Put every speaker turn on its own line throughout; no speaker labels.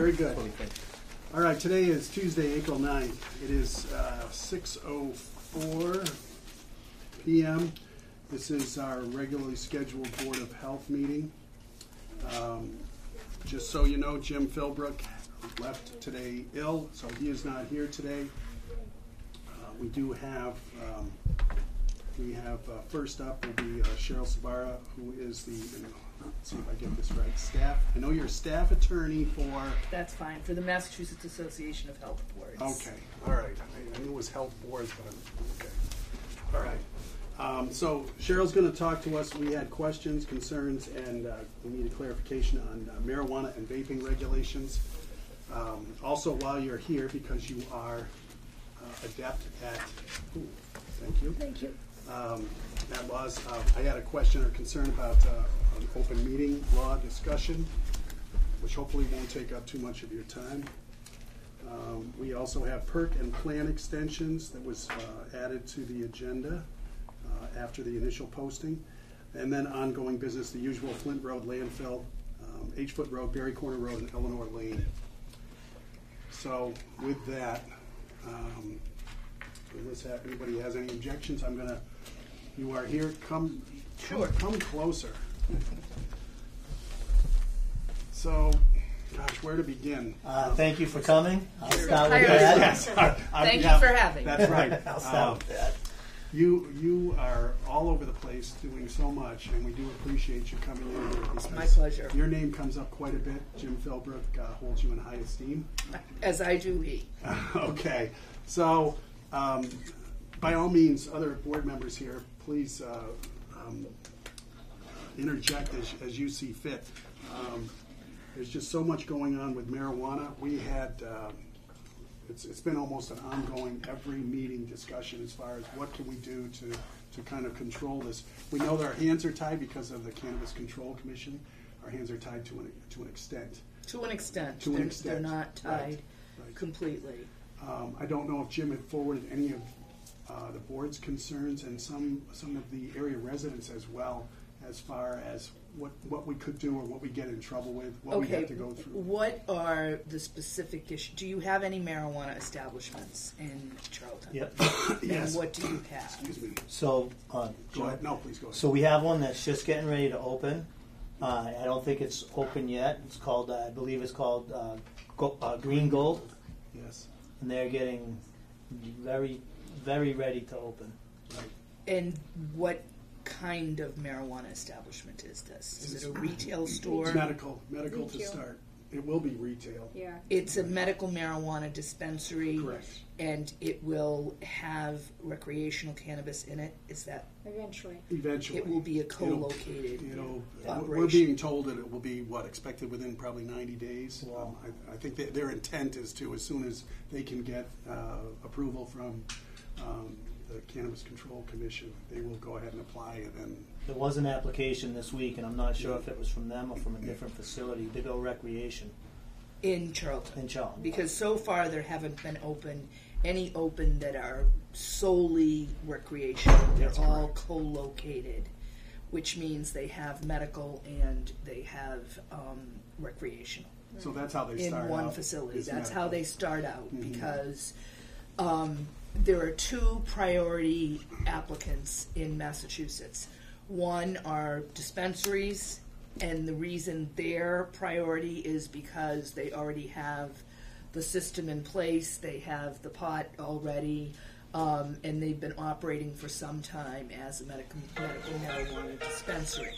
Very good. All right, today is Tuesday, April 9th. It is 6:04 p.m. This is our regularly scheduled Board of Health meeting. Just so you know, Jim Philbrook left today ill, so he is not here today. We do have, first up will be Cheryl Sabara, who is the, let's see if I get this right, staff. I know you're a staff attorney for...
That's fine, for the Massachusetts Association of Health Boards.
Okay, all right. I knew it was health boards, but okay. All right. So Cheryl's going to talk to us. We had questions, concerns, and we need a clarification on marijuana and vaping regulations. Also, while you're here, because you are adept at, thank you.
Thank you.
That was, I had a question or concern about an open meeting law discussion, which hopefully won't take up too much of your time. We also have perk and plan extensions that was added to the agenda after the initial posting. And then ongoing business, the usual Flint Road landfill, H-Foot Road, Berry Corner Road, and Eleanor Lane. So with that, unless anybody has any objections, you are here, come closer. So, gosh, where to begin?
Thank you for coming. I'll start
Hi,
with that.
Yes.
Thank you for having me.
That's right.
I'll start with that.
You are all over the place doing so much, and we do appreciate you coming in here.
It's my pleasure.
Your name comes up quite a bit. Jim Philbrook holds you in high esteem.
As I do he.
Okay. So, by all means, other board members here, please interject as you see fit. There's just so much going on with marijuana. We had, it's been almost an ongoing every meeting discussion as far as what can we do to kind of control this. We know that our hands are tied because of the Cannabis Control Commission. Our hands are tied to an extent.
To an extent.
To an extent.
They're not tied
Right.
completely.
I don't know if Jim had forwarded any of the board's concerns and some of the area residents as well, as far as what we could do or what we get in trouble with, what we have to go through.
What are the specific issues? Do you have any marijuana establishments in Charlton?
Yep.
Yes.
And what do you have?
Excuse me.
So,
Go ahead. No, please go ahead.
so we have one that's just getting ready to open. I don't think it's open yet. It's called, I believe it's called Green Gold,
Yes.
and they're getting very, very ready to open.
Right.
And what kind of marijuana establishment is this? Is it a retail store?
It's medical to
Retail.
start. It will be retail.
Yeah.
It's a medical marijuana dispensary.
Correct.
And it will have recreational cannabis in it. Is that?
Eventually.
Eventually.
It will be a co-located
We're
operation.
being told that it will be, expected within probably 90 days.
Wow.
I think that their intent is to, as soon as they can get approval from the Cannabis Control Commission, they will go ahead and apply, and then
There was an application this week, and I'm not sure if it was from them or from a different facility, to go recreation
In Charlton.
in Charlton.
Because so far there haven't been any open that are solely recreational. They're
That's
all
correct.
co-located, which means they have medical and they have recreational
so that's how they
in
start
one
out,
facility.
is
That's how
medical.
they start out
Mhm.
because there are two priority applicants in Massachusetts. One are dispensaries, and the reason their priority is because they already have the system in place, they have the pot already, and they've been operating for some time as a medical marijuana dispensary.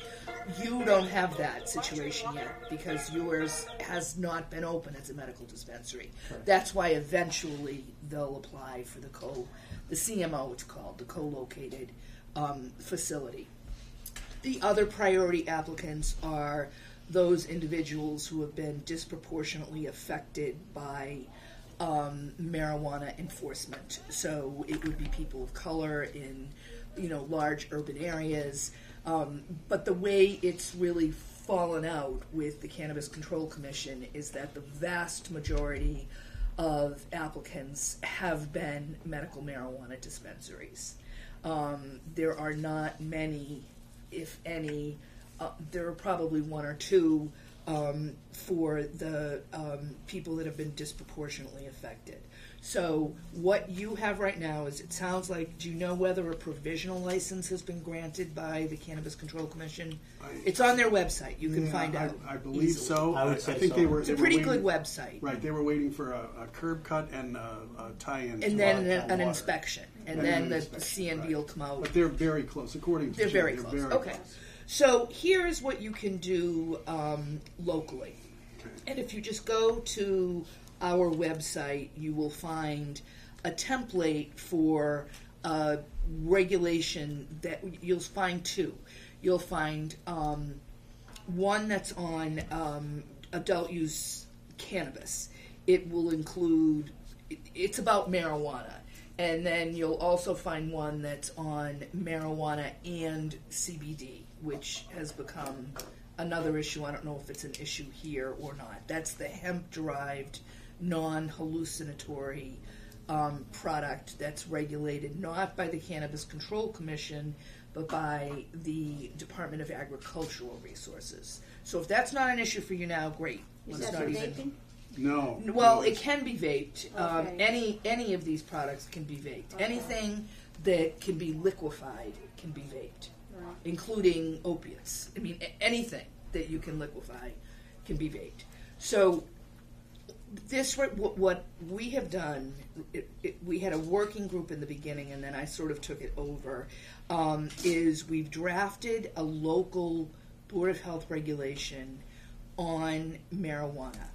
You don't have that situation yet because yours has not been open as a medical dispensary.
Correct.
That's why eventually they'll apply for the CMO, it's called, the co-located facility. The other priority applicants are those individuals who have been disproportionately affected by marijuana enforcement. So it would be people of color in, large urban areas. But the way it's really fallen out with the Cannabis Control Commission is that the vast majority of applicants have been medical marijuana dispensaries. There are not many, if any, there are probably one or two for the people that have been disproportionately affected. So what you have right now is, it sounds like, do you know whether a provisional license has been granted by the Cannabis Control Commission? It's on their website. You can find out.
I believe
easily.
so.
I would say
think
so.
they were.
It's
they
a
were
pretty
waiting-
good website.
Right, they were waiting for a curb cut and a tie-in. to
And then
water.
an inspection, and
And
then
an
the
inspection,
CNV
right.
will come out.
But they're very close, according to
They're
Jim,
very close. Okay.
close.
So here's what you can do locally.
Okay.
And if you just go to our website, you will find a template for regulation that you'll find two. You'll find one that's on adult use cannabis. It will include, it's about marijuana. And then you'll also find one that's on marijuana and CBD, which has become another issue. I don't know if it's an issue here or not. That's the hemp-derived, non-hallucinatory product that's regulated not by the Cannabis Control Commission, but by the Department of Agricultural Resources. So if that's not an issue for you now, great.
Is
Let's
that
not
for
even.
vaping?
No.
Well,
no,
it can be vaped.
Okay.
Any of these products can be vaped.
Okay.
Anything that can be liquefied can be vaped,
Right.
including opiates. I mean, anything that you can liquefy can be vaped. So this, what we have done, we had a working group in the beginning, and then I sort of took it over, is we've drafted a local Board of Health regulation on marijuana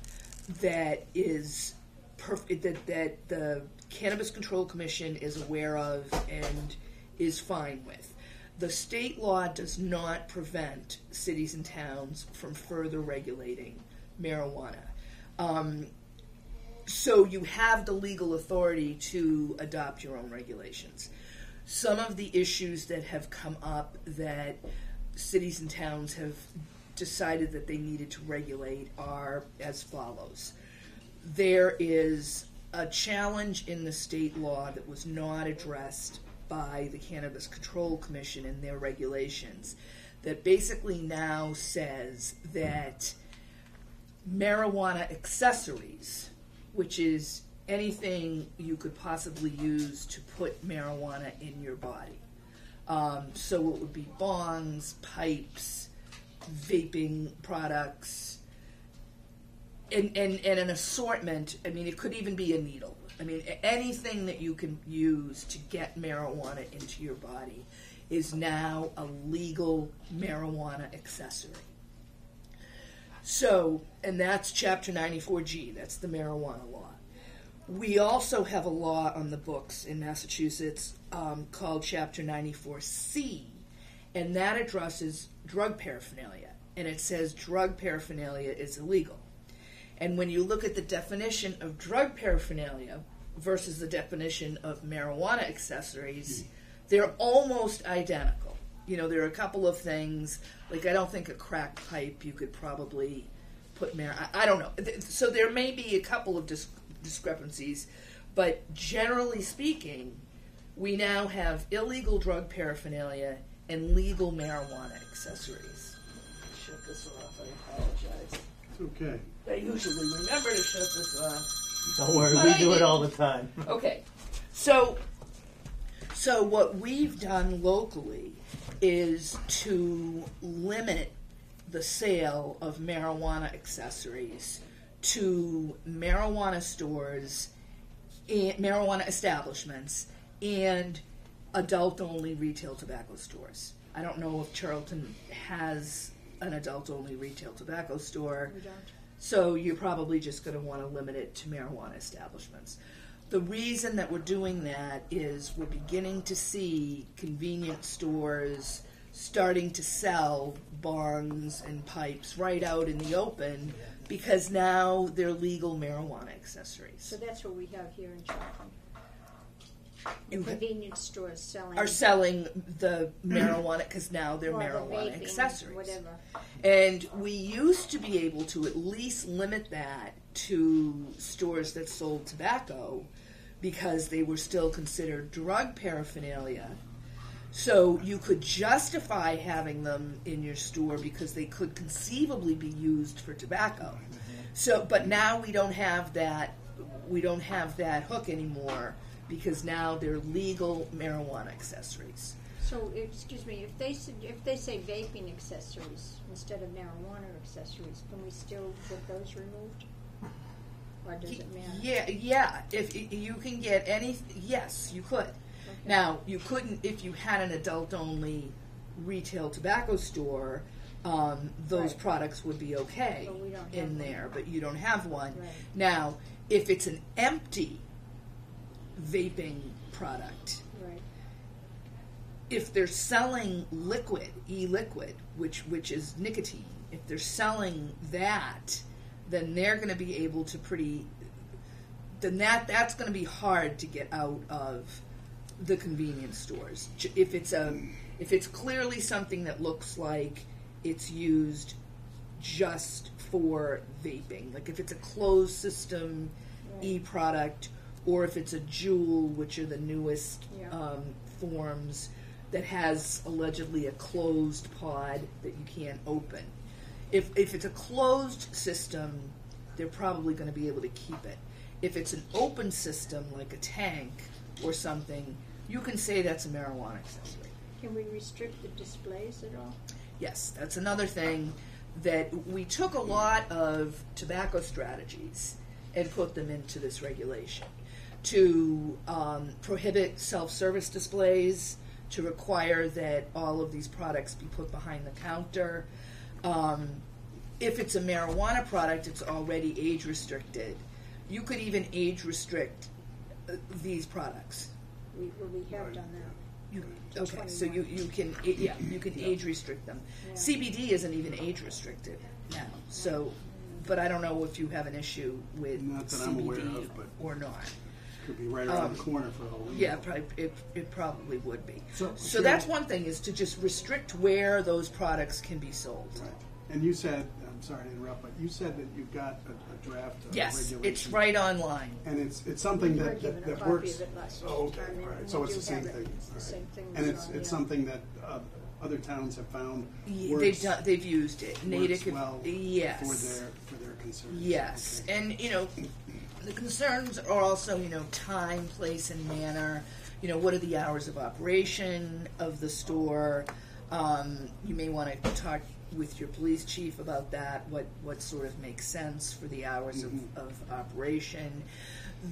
that is that the Cannabis Control Commission is aware of and is fine with. The state law does not prevent cities and towns from further regulating marijuana. So you have the legal authority to adopt your own regulations. Some of the issues that have come up that cities and towns have decided that they needed to regulate are as follows. There is a challenge in the state law that was not addressed by the Cannabis Control Commission in their regulations that basically now says that marijuana accessories, which is anything you could possibly use to put marijuana in your body. So it would be bongs, pipes, vaping products, and an assortment. I mean, it could even be a needle. I mean, anything that you can use to get marijuana into your body is now a legal marijuana accessory. So, and that's Chapter 94G, that's the marijuana law. We also have a law on the books in Massachusetts called Chapter 94C, and that addresses drug paraphernalia. And it says drug paraphernalia is illegal. And when you look at the definition of drug paraphernalia versus the definition of marijuana accessories, they're almost identical. You know, there are a couple of things, like I don't think a crack pipe you could probably put I don't know. So there may be a couple of discrepancies, but generally speaking, we now have illegal drug paraphernalia and legal marijuana accessories. Shut this off, I apologize.
Okay.
I usually remember to shut this off.
Don't worry, we do it all the time.
Okay, so what we've done locally is to limit the sale of marijuana accessories to marijuana stores, and marijuana establishments, and adult-only retail tobacco stores. I don't know if Charlton has an adult-only retail tobacco store.
We don't.
So you're probably just going to want to limit it to marijuana establishments. The reason that we're doing that is we're beginning to see convenience stores starting to sell bongs and pipes right out in the open because now they're legal marijuana accessories.
So that's what we have here in Charlton.
You
Convenience stores selling.
are selling the marijuana because now they're
or the
marijuana
vaping,
accessories.
Whatever.
And we used to be able to at least limit that to stores that sold tobacco because they were still considered drug paraphernalia. So you could justify having them in your store because they could conceivably be used for tobacco. So, but now we don't have that. We don't have that hook anymore because now they're legal marijuana accessories.
So, excuse me, if they say vaping accessories instead of marijuana accessories, can we still get those removed? Or does it matter?
Yeah. If you can get any, yes, you could.
Okay.
Now you couldn't if you had an adult-only retail tobacco store. Those
Right.
products would be okay
But we don't have
in
one.
there, but you don't have one.
Right.
Now, if it's an empty vaping product,
Right.
if they're selling liquid, e-liquid, which is nicotine, if they're selling that, then they're going to be able to that's going to be hard to get out of the convenience stores. If it's clearly something that looks like it's used just for vaping, like if it's a closed system
Right.
e-product, or if it's a Juul, which are the newest
Yeah.
forms that has allegedly a closed pod that you can't open. If it's a closed system, they're probably going to be able to keep it. If it's an open system, like a tank or something, you can say that's a marijuana accessory.
Can we restrict the displays at all?
Yes, that's another thing that we took a lot of tobacco strategies and put them into this regulation to prohibit self-service displays, to require that all of these products be put behind the counter. If it's a marijuana product, it's already age restricted. You could even age restrict these products.
We have done that.
You,
To
okay, so
21.
you can you can age restrict them.
Yeah.
CBD isn't even age restricted now. So, but I don't know if you have an issue with
Not that
CBD
I'm aware of, but-
or not.
Could be right around the corner for all we know.
Yeah, it probably would be.
So-
So that's one thing, is to just restrict where those products can be sold.
Right. And you said, I'm sorry to interrupt, but you said that you've got a draft of
Yes,
regulation.
it's right online.
And it's something
We were
that,
given
that,
a
that
copy
works.
of it last
Oh, okay,
time, and
all right.
we
So it's
do
the same
have it.
thing.
It's the
All right.
same thing
And
that's
it's
on, yeah.
something that other towns have found works,
They've used it. Natick,
works well
yes.
for their concerns.
Yes,
Okay.
and the concerns are also time, place, and manner. What are the hours of operation of the store? You may want to talk with your police chief about that. What sort of makes sense for the hours of operation?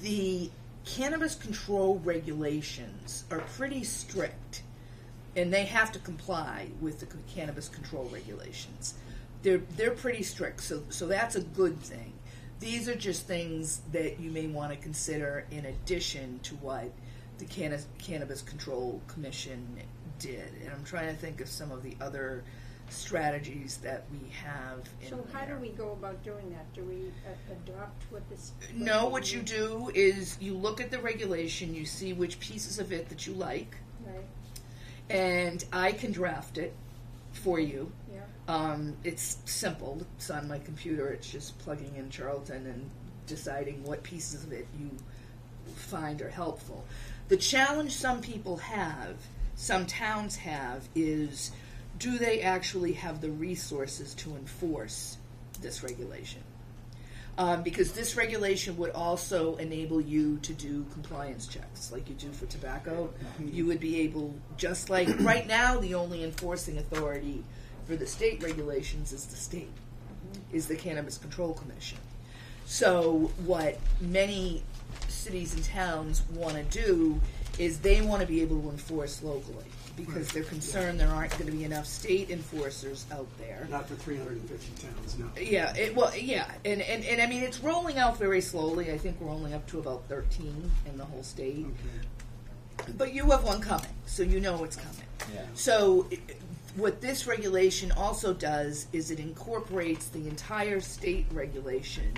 The cannabis control regulations are pretty strict, and they have to comply with the cannabis control regulations. They're pretty strict, so that's a good thing. These are just things that you may want to consider in addition to what the Cannabis Control Commission did. And I'm trying to think of some of the other strategies that we have in
So how do
there.
we go about doing that? Do we adopt what this?
No, what you do is you look at the regulation, you see which pieces of it that you like,
Right,
and I can draft it for you.
yeah,
It's simple. It's on my computer. It's just plugging in Charlton and deciding what pieces of it you find are helpful. The challenge some people have, some towns have, is do they actually have the resources to enforce this regulation? Because this regulation would also enable you to do compliance checks like you do for tobacco. You would be able, just like right now, the only enforcing authority for the state regulations is the state, is the Cannabis Control Commission. So what many cities and towns want to do is they want to be able to enforce locally, because they're concerned there aren't going to be enough state enforcers out there.
Not for 350 towns, no.
Yeah, and I mean, it's rolling out very slowly. I think we're only up to about 13 in the whole state.
Okay.
But you have one coming, so you know it's coming.
Yeah.
So what this regulation also does is it incorporates the entire state regulation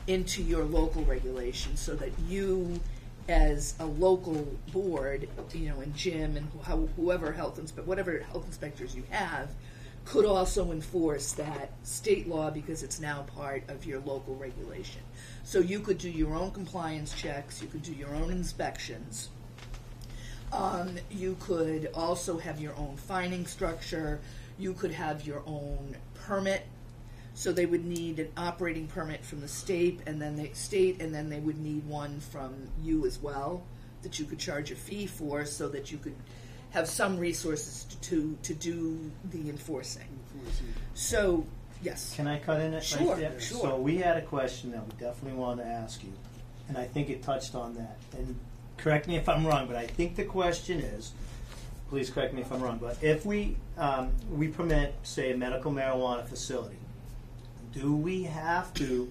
into your local regulation, so that you, as a local board, and Jim and whatever health inspectors you have, could also enforce that state law because it's now part of your local regulation. So you could do your own compliance checks, you could do your own inspections. You could also have your own fining structure. You could have your own permit. So they would need an operating permit from the state, and then they would need one from you as well that you could charge a fee for, so that you could have some resources to do the enforcing. So yes.
Can I cut in it
Sure,
right there?
sure.
So we had a question that we definitely wanted to ask you, and I think it touched on that. And correct me if I'm wrong, but I think the question is, please correct me if I'm wrong, but if we permit, say, a medical marijuana facility, do we have to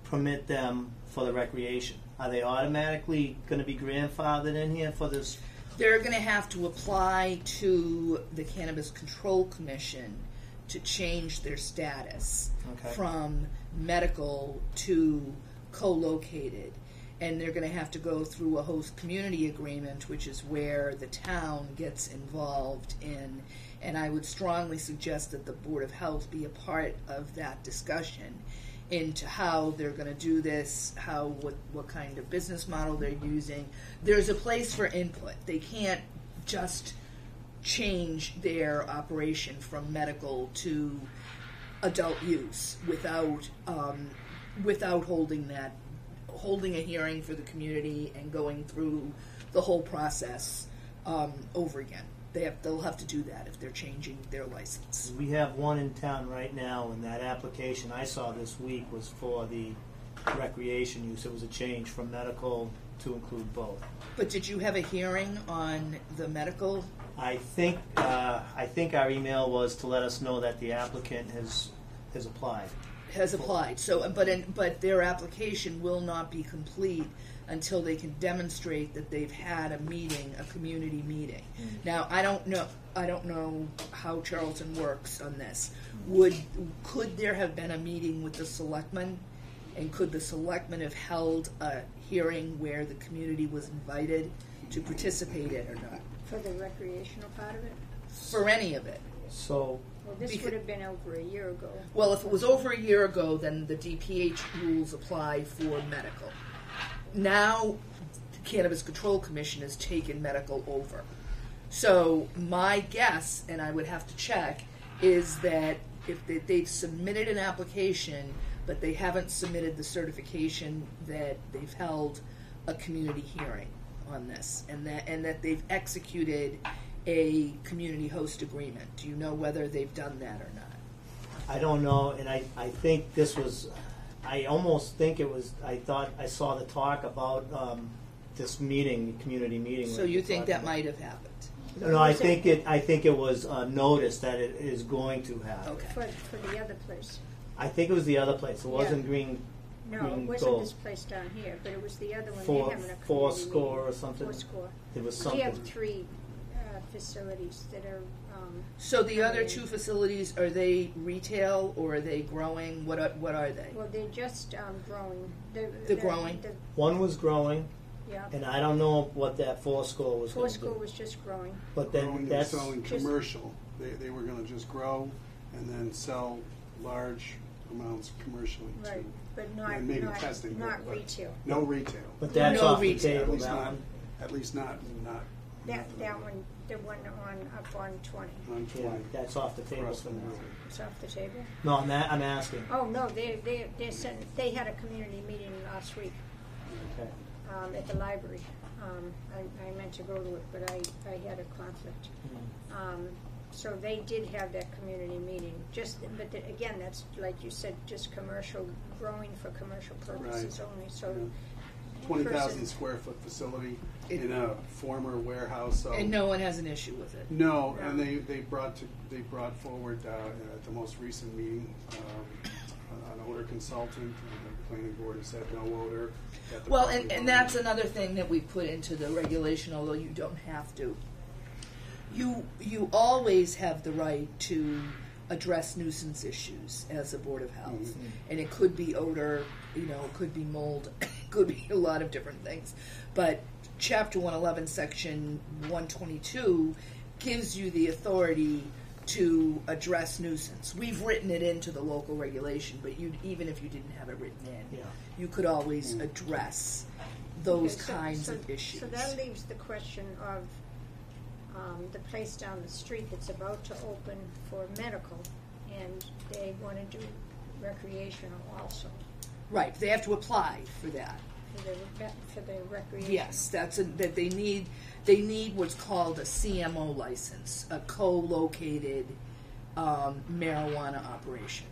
permit them for the recreation? Are they automatically going to be grandfathered in here for this?
They're going to have to apply to the Cannabis Control Commission to change their status
Okay.
from medical to co-located. And they're going to have to go through a host community agreement, which is where the town gets involved in. And I would strongly suggest that the Board of Health be a part of that discussion into how they're going to do this, what kind of business model they're using. There's a place for input. They can't just change their operation from medical to adult use without holding a hearing for the community and going through the whole process over again. They'll have to do that if they're changing their license.
We have one in town right now, and that application I saw this week was for the recreation use. It was a change from medical to include both.
But did you have a hearing on the medical?
I think our email was to let us know that the applicant has applied.
Has applied. So, but their application will not be complete until they can demonstrate that they've had a meeting, a community meeting. Now, I don't know how Charlton works on this. Could there have been a meeting with the selectmen, and could the selectmen have held a hearing where the community was invited to participate in or not?
For the recreational part of it?
For any of it.
So
Well, this would have been over a year ago.
Well, if it was over a year ago, then the DPH rules apply for medical. Now, the Cannabis Control Commission has taken medical over. So my guess, and I would have to check, is that if they've submitted an application, but they haven't submitted the certification that they've held a community hearing on this, and that they've executed a community host agreement. Do you know whether they've done that or not?
I don't know, and I think this was, I almost think it was, I thought I saw the talk about this meeting, community meeting.
So you think that might have happened?
No, I think it was noticed that it is going to happen.
Okay.
For the other place.
I think it was the other place. It wasn't
Yeah.
Green.
No,
Green
it wasn't
Gold.
this place down here, but it was the other one.
Four-
They're having a community
Fourscore
meeting.
or something?
Fourscore.
It was
We
something.
have three facilities that are.
So the other two facilities, are they retail or are they growing? What are they?
Well, they're just growing.
They're growing?
One was growing,
Yeah.
and I don't know what that Fourscore was going to
Fourscore
do.
was just growing.
But
Growing
then
and
that's
selling
just-
commercial. They were going to just grow and then sell large amounts commercially too.
Right, but not
And maybe testing,
not
but
retail.
No retail.
but that's
No
off the
retail.
At
table.
least
That
not.
one.
At least not
That one, the one up on 20.
on
Yeah,
20.
that's off the table
Across
for
the
now.
road.
It's off the table.
No, I'm asking.
Oh no, they had a community meeting last week
Okay.
at the library. I meant to go to it, but I had a conflict. So they did have that community meeting. Again, that's like you said, just commercial growing for commercial purposes
Right.
only. So.
20,000
person-
square foot facility in a former warehouse. So
And no one has an issue with it.
No,
No.
and they brought forward at the most recent meeting an odor consultant. The planning board has said no odor. at the
Well,
property
and
line.
that's another thing that we put into the regulation, although you don't have to. You always have the right to address nuisance issues as a Board of Health.
Mhm.
And it could be odor, it could be mold, it could be a lot of different things. But Chapter 111, Section 122 gives you the authority to address nuisance. We've written it into the local regulation, but even if you didn't have it written in,
Yeah.
you could always address those
Okay,
kinds of issues.
So that leaves the question of the place down the street that's about to open for medical, and they want to do recreational also,
Right, they have to apply for that.
for the recreation.
Yes, that they need what's called a CMO license, a co-located marijuana operation.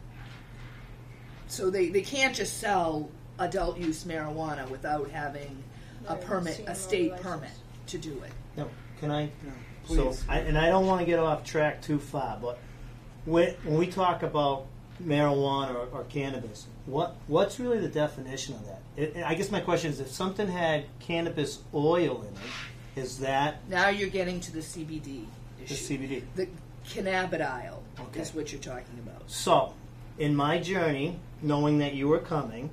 So they can't just sell adult use marijuana without having a
Right,
permit, a
CMO
state
license.
permit to do it.
No, can I?
Please.
So, I don't want to get off track too far, but when we talk about marijuana or cannabis, what's really the definition of that? I guess my question is, if something had cannabis oil in it, is that
Now you're getting to the CBD
the
issue.
CBD?
The cannabidiol
Okay.
is what you're talking about.
So, in my journey, knowing that you were coming,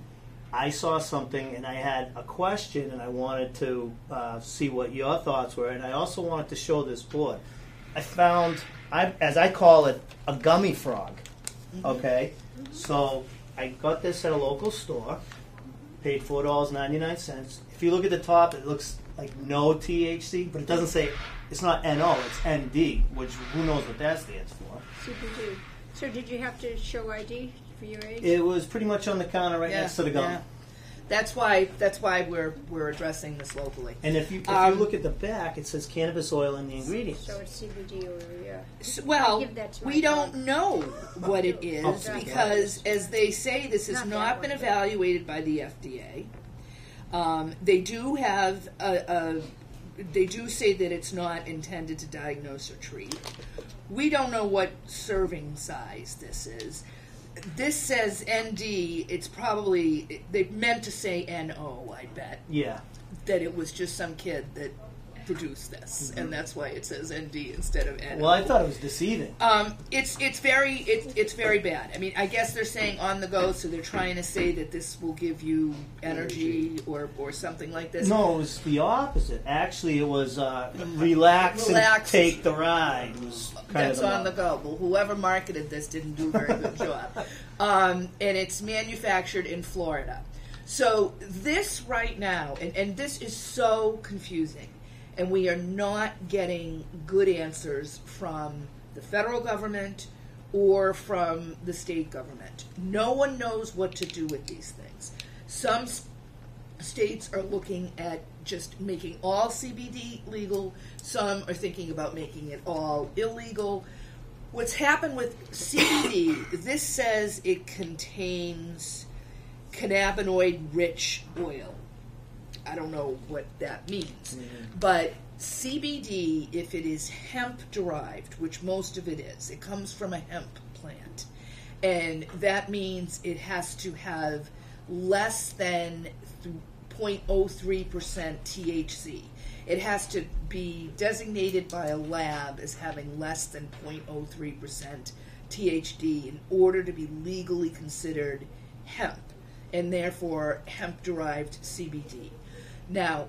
I saw something and I had a question and I wanted to see what your thoughts were, and I also wanted to show this board. I found, as I call it, a gummy frog. Okay? So, I got this at a local store, paid $4.99. If you look at the top, it looks like no THC, but it doesn't say, it's not NO, it's ND, which who knows what that stands for.
CBD. So did you have to show ID for your age?
It was pretty much on the counter right next to the gum.
Yeah. That's why we're addressing this locally.
And if you look at the back, it says cannabis oil in the ingredients.
So it's CBD oil, yeah.
Well,
Give that to my
we
dog.
don't know what it is
Okay.
because, as they say, this has
Not that
not been
one.
evaluated by the FDA. They do have they do say that it's not intended to diagnose or treat. We don't know what serving size this is. This says ND. It's probably they meant to say NO. I bet
Yeah.
that it was just some kid that produced this, and that's why it says ND instead of NO.
Well, I thought it was deceiving.
It's very bad. I mean, I guess they're saying on the go, so they're trying to say that this will give you energy or something like this.
No, it was the opposite. Actually, it was relax and
Relax.
take the ride. It was kind
That's
of
on the go. Well, whoever marketed this didn't do a very good job. And it's manufactured in Florida. So this right now, and this is so confusing, and we are not getting good answers from the federal government or from the state government. No one knows what to do with these things. Some states are looking at just making all CBD legal. Some are thinking about making it all illegal. What's happened with CBD, this says it contains cannabinoid-rich oil. I don't know what that means. But CBD, if it is hemp-derived, which most of it is, it comes from a hemp plant. And that means it has to have less than 0.03% THC. It has to be designated by a lab as having less than 0.03% THD in order to be legally considered hemp, and therefore hemp-derived CBD. Now,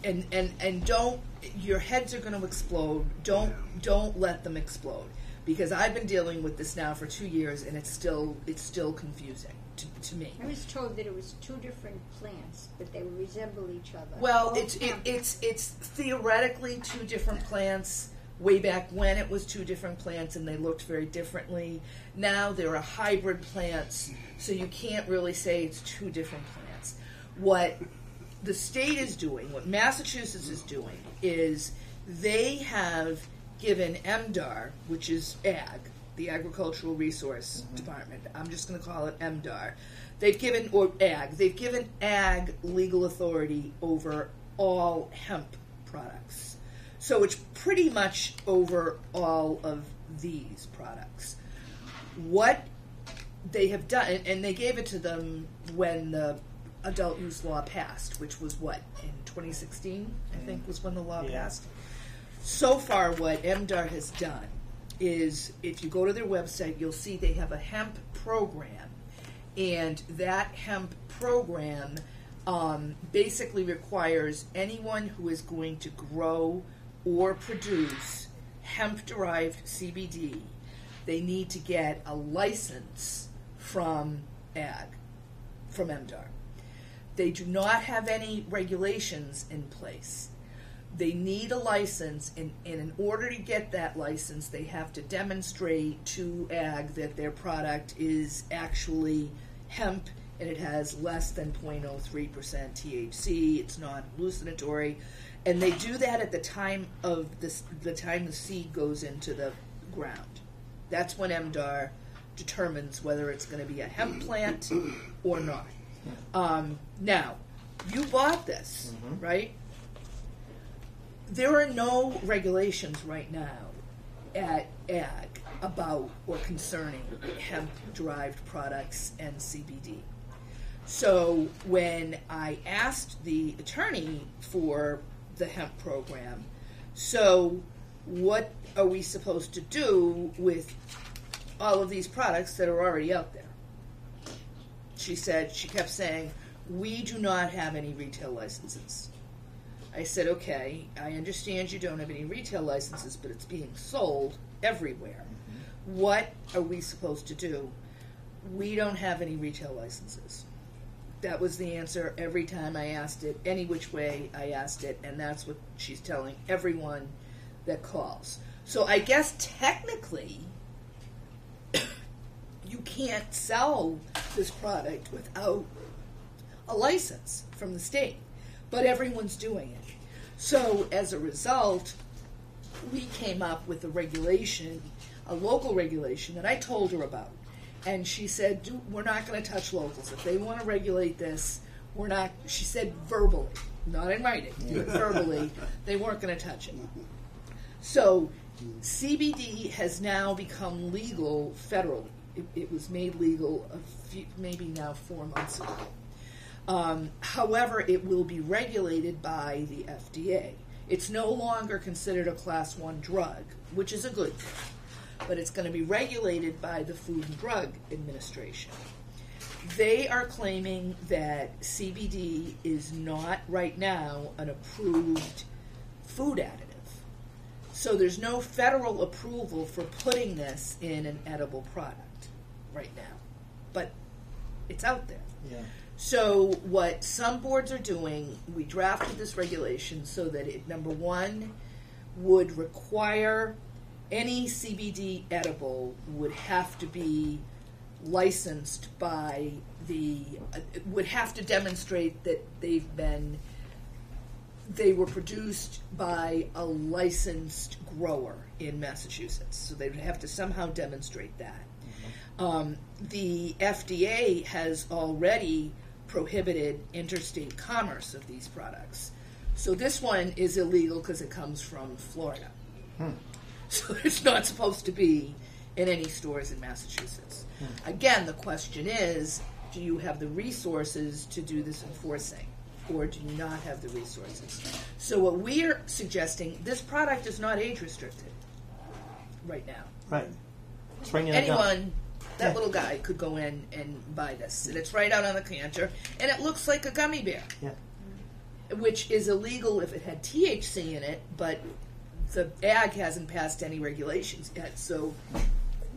and don't, your heads are going to explode. Don't let them explode, because I've been dealing with this now for 2 years, and it's still confusing to me.
I was told that it was two different plants, but they resemble each other.
Well,
All hemp.
it's theoretically two different plants. Way back when it was two different plants and they looked very differently. Now there are hybrid plants, so you can't really say it's two different plants. What the state is doing, what Massachusetts is doing, is they have given MDAR, which is AG, the Agricultural Resource Department. I'm just going to call it MDAR. They've given AG legal authority over all hemp products. So it's pretty much over all of these products. What they have done, and they gave it to them when the adult use law passed, which was what, in 2016, I think was when the law passed. So far, what MDAR has done is, if you go to their website, you'll see they have a hemp program, and that hemp program basically requires anyone who is going to grow or produce hemp-derived CBD, they need to get a license from AG, from MDAR. They do not have any regulations in place. they need a license, and in order to get that license, they have to demonstrate to ag that their product is actually hemp and it has less than 0.03% THC. It's not hallucinatory, and they do that at the time of the time the seed goes into the ground. That's when MDR determines whether it's going to be a hemp plant or not. Now, you bought this, right? There are no regulations right now at ag about or concerning hemp-derived products and CBD. So when I asked the attorney for the hemp program, so what are we supposed to do with all of these products that are already out there? She kept saying, we do not have any retail licenses. I said, okay, I understand you don't have any retail licenses, but it's being sold everywhere. What are we supposed to do? We don't have any retail licenses. That was the answer every time I asked it, any which way I asked it, and that's what she's telling everyone that calls. So I guess technically, you can't sell this product without a license from the state, but everyone's doing it. So as a result, we came up with a regulation, a local regulation that I told her about. And she said, we're not going to touch locals. If they want to regulate this, we're not, she said verbally, not in writing, but verbally, they weren't going to touch it. So CBD has now become legal federally. It was made legal maybe now 4 months ago. However, it will be regulated by the FDA. It's no longer considered a Class 1 drug, which is a good thing, but it's going to be regulated by the Food and Drug Administration. They are claiming that CBD is not right now an approved food additive. So there's no federal approval for putting this in an edible product right now, but it's out there.
Yeah.
So what some boards are doing, we drafted this regulation so that it, number one, would require any CBD edible would have to be licensed by would have to demonstrate that they were produced by a licensed grower in Massachusetts. So they would have to somehow demonstrate that. The FDA has already prohibited interstate commerce of these products. So this one is illegal because it comes from Florida. So it's not supposed to be in any stores in Massachusetts. Again, the question is, do you have the resources to do this enforcing, or do you not have the resources? So what we're suggesting, this product is not age restricted right now.
Right. It's bringing it down.
Anyone, that little guy could go in and buy this, and it's right out on the counter, and it looks like a gummy bear, which is illegal if it had THC in it, but the ag hasn't passed any regulations yet, so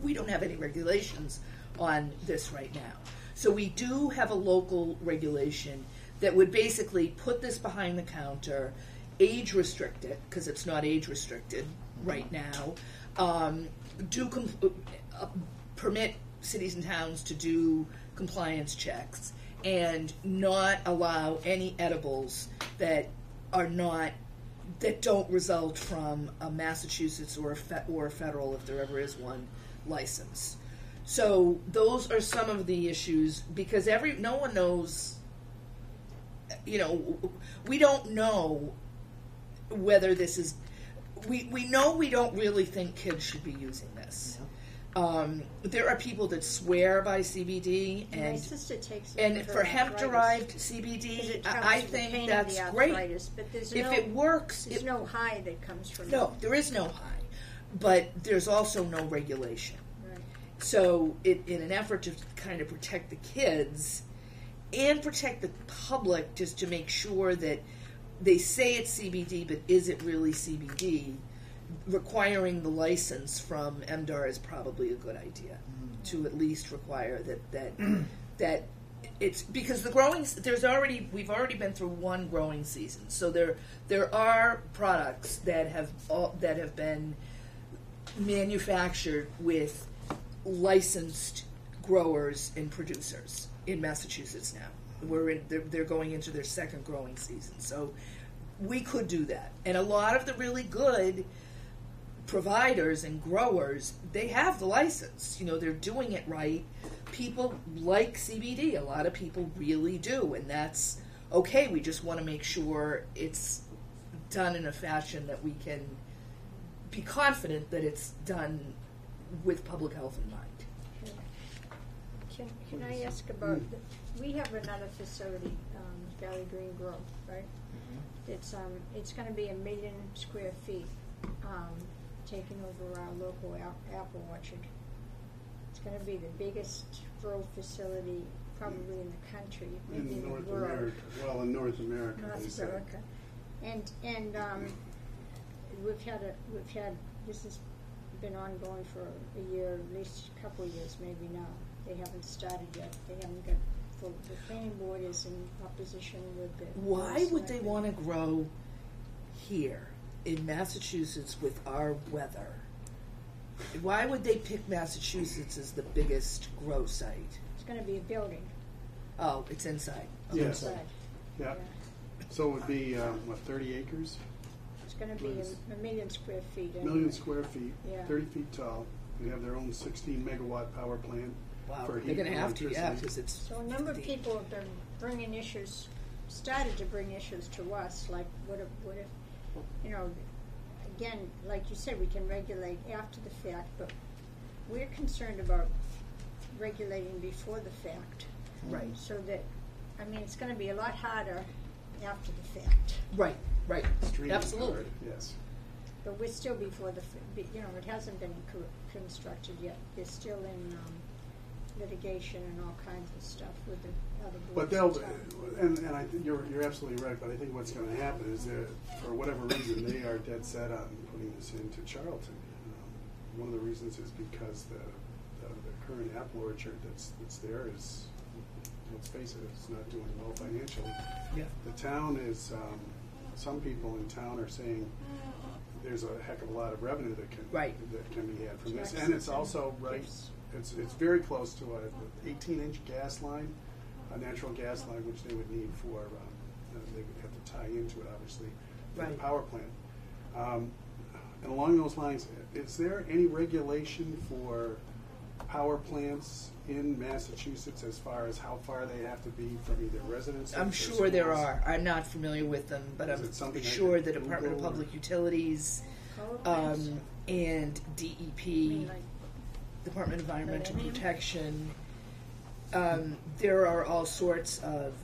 we don't have any regulations on this right now. So we do have a local regulation that would basically put this behind the counter, age restrict it, because it's not age restricted right now, permit cities and towns to do compliance checks, and not allow any edibles that don't result from a Massachusetts or a federal, if there ever is one, license. So those are some of the issues, because no one knows, we don't know whether this is, we know we don't really think kids should be using this. There are people that swear by CBD,
My sister takes it
and for hemp-derived
Because
CBD,
it comes
I
from the
think
pain of
that's
the
great.
arthritis, but there's
If it works,
there's no high that comes from
no,
it.
there is no high, but there's also no regulation.
Right.
So in an effort to kind of protect the kids and protect the public, just to make sure that they say it's CBD, but is it really CBD, requiring the license from MDR is probably a good idea, to at least require that it's because we've already been through one growing season, so there are products that have been manufactured with licensed growers and producers in Massachusetts now. They're going into their second growing season, so we could do that. And a lot of the really good providers and growers, they have the license. They're doing it right. People like CBD. A lot of people really do, and that's okay. We just want to make sure it's done in a fashion that we can be confident that it's done with public health in mind.
Can I ask about, we have another facility, Valley Green Grove, right? It's going to be 1 million square feet, taking over our local apple orchard. It's going to be the biggest grow facility probably in the country, maybe in the
North
world.
America. Well, in North America, they
North
say.
America. And we've had this has been ongoing for a year, at least a couple of years, maybe now. They haven't started yet. They haven't got the planning board is in opposition with the.
Why would they want to grow here in Massachusetts with our weather? Why would they pick Massachusetts as the biggest grow site?
It's going to be a building.
Oh, it's inside.
Yeah.
Inside.
Yeah. So it would be, 30 acres?
It's going to be 1 million square feet.
1 million square feet,
Yeah.
30 feet tall. They have their own 16 megawatt power plant.
Wow,
For
they're
heat
going to
and
have to, yeah,
electricity.
because it's.
So a number of people have been bringing issues, started to bring issues to us, like what if, again, like you said, we can regulate after the fact, but we're concerned about regulating before the fact.
Right.
So that, it's going to be a lot harder after the fact.
Right.
Extremely
Absolutely.
hard, yes.
But we're still before it hasn't been constructed yet. They're still in litigation and all kinds of stuff with the other
But
boards.
and I think you're absolutely right, but I think what's going to happen is that, for whatever reason, they are dead set on putting this into Charlton. One of the reasons is because the current apple orchard that's there is, let's face it, it's not doing well financially.
Yeah.
The town is, some people in town are saying there's a heck of a lot of revenue that can be had from this, and it's also right. It's very close to a 18-inch gas line, a natural gas line, which they would need for. They would have to tie into it, obviously, for the power plant. And along those lines, is there any regulation for power plants in Massachusetts as far as how far they have to be from either residences?
I'm
or
sure there
schools?
are. I'm not familiar with them, but
Is
I'm
it something I
sure
could
the Department of
Google
Public Utilities
Power plants?
and
I
DEP,
mean, like,
Department of Environmental
Millennium?
Protection. There are all sorts of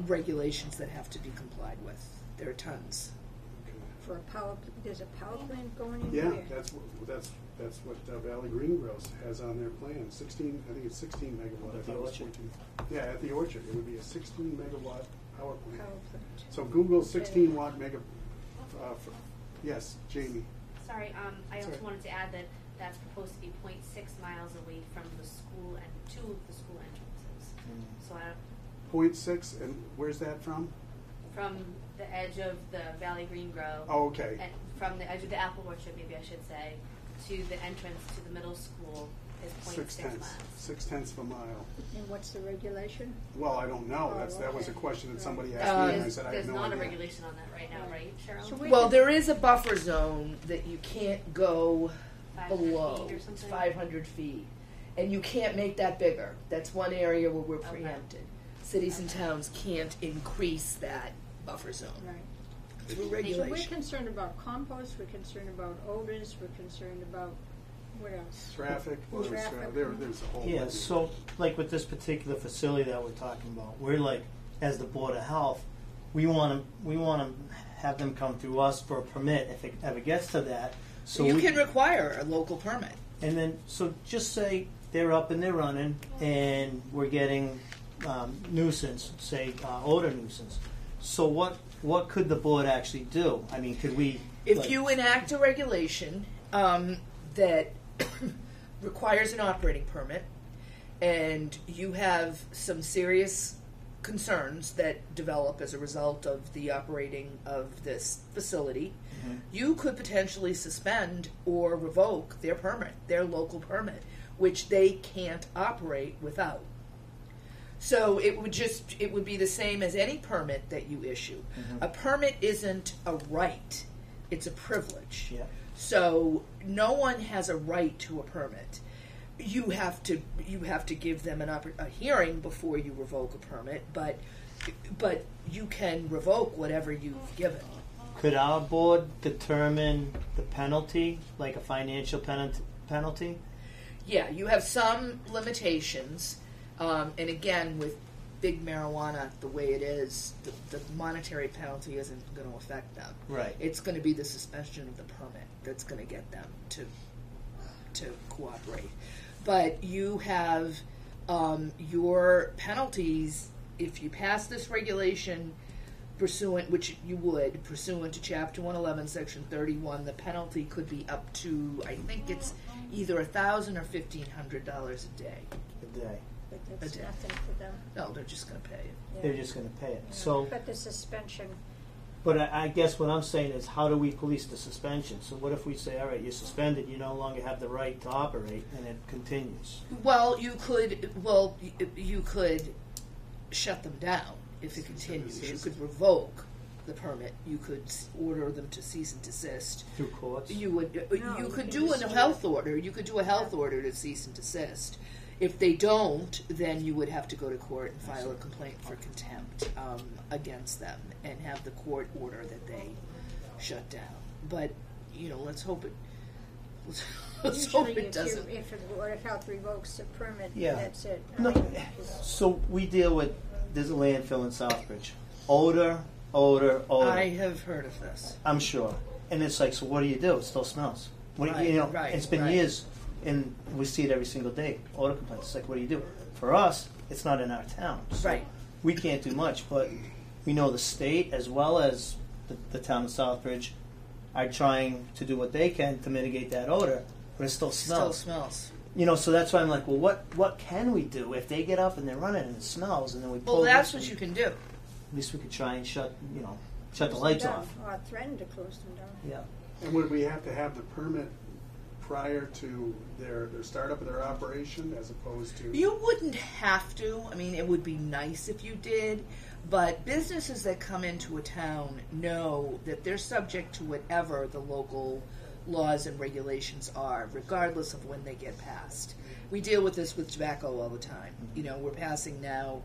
regulations that have to be complied with. There are tons.
for there's a power plant going in
Yeah,
there.
that's what Valley Green Grows has on their plan. 16, I think it's 16 megawatt. I
At
thought
the
it was
orchard?
14. Yeah, at the orchard, it would be a 16 megawatt power plant.
Power plant.
So Google 16 watt mega. Yes, Jamie.
Sorry, I also
Sorry.
wanted to add that that's proposed to be 0.6 miles away from the school and two of the school entrances. So I don't,
0.6, and where's that from?
from the edge of the Valley Green Grow,
Oh, okay.
and from the edge of the apple orchard, maybe I should say, to the entrance to the middle school is 0.6 miles.
6/10 of a mile.
And what's the regulation?
Well, I don't know.
Oh,
That was a
okay.
question that somebody
Right.
asked me, and I said I
There's
have no
not
idea.
a regulation on that right now, right, Cheryl?
So we
Well,
could-
there is a buffer zone that you can't go
500
below.
feet or
It's
something?
500 feet. And you can't make that bigger. That's one area where we're
Okay.
preempted. Cities and towns can't increase that buffer zone
Right.
through
So we're
regulation.
concerned about compost, we're concerned about odors, we're concerned about, what else?
Traffic.
Traffic.
There's a whole.
Yeah,
litany.
so like with this particular facility that we're talking about, we're like, as the Board of Health, we want to have them come through us for a permit if it ever gets to that. So
you
we
can require a local permit.
And then, so just say they're up and they're running, and we're getting nuisance, say odor nuisance. So what could the board actually do? I mean, could we?
If
like-
you enact a regulation that requires an operating permit, and you have some serious concerns that develop as a result of the operating of this facility, you could potentially suspend or revoke their permit, their local permit, which they can't operate without. So it would be the same as any permit that you issue. A permit isn't a right, it's a privilege.
Yeah.
So no one has a right to a permit. You have to give them a hearing before you revoke a permit, but you can revoke whatever you've given.
Could our board determine the penalty, like a financial penalty?
Yeah, you have some limitations, and again, with big marijuana the way it is, the monetary penalty isn't going to affect them.
Right.
It's going to be the suspension of the permit that's going to get them to cooperate. But you have your penalties if you pass this regulation pursuant to Chapter 111, Section 31. The penalty could be up to, I think it's either $1,000 or $1,500 a day.
A day.
But that's
Okay.
nothing for them.
No, they're just going to pay it.
Yeah.
They're just going to pay it.
Yeah.
So,
But the suspension,
but I guess what I'm saying is, how do we police the suspension? So what if we say, all right, you're suspended, you no longer have the right to operate, and it continues?
Well, you could shut them down if it continues. You could revoke the permit. You could order them to cease and desist.
Through courts?
You would.
No,
You
you
could
can
do
just
a
do
health
it.
order. You could do a health order to cease and desist. If they don't, then you would have to go to court and file a complaint for contempt against them, and have the court order that they shut down. But let's hope it. Let's hope
usually
it doesn't.
if the Board of Health revokes the permit,
Yeah.
that's it.
No. So we deal with, there's a landfill in Southbridge. Odor.
I have heard of this.
I'm sure. And it's like, so what do you do? It still smells.
Right,
it's been
right.
years, and we see it every single day. Odor complaints. It's like, what do you do? For us, it's not in our town. So
Right.
we can't do much, but we know the state as well as the town of Southbridge are trying to do what they can to mitigate that odor, but it still smells.
Still smells.
So that's why I'm like, well, what can we do if they get up and they're running and it smells, and then we pull
Well, that's
this
what
and
you can do.
At least we could try and shut the
Close
lights
them down,
off.
or threaten to close them down.
Yeah.
And would we have to have the permit prior to their startup of their operation as opposed to?
You wouldn't have to. I mean, it would be nice if you did. But businesses that come into a town know that they're subject to whatever the local laws and regulations are, regardless of when they get passed. We deal with this with tobacco all the time. We're passing now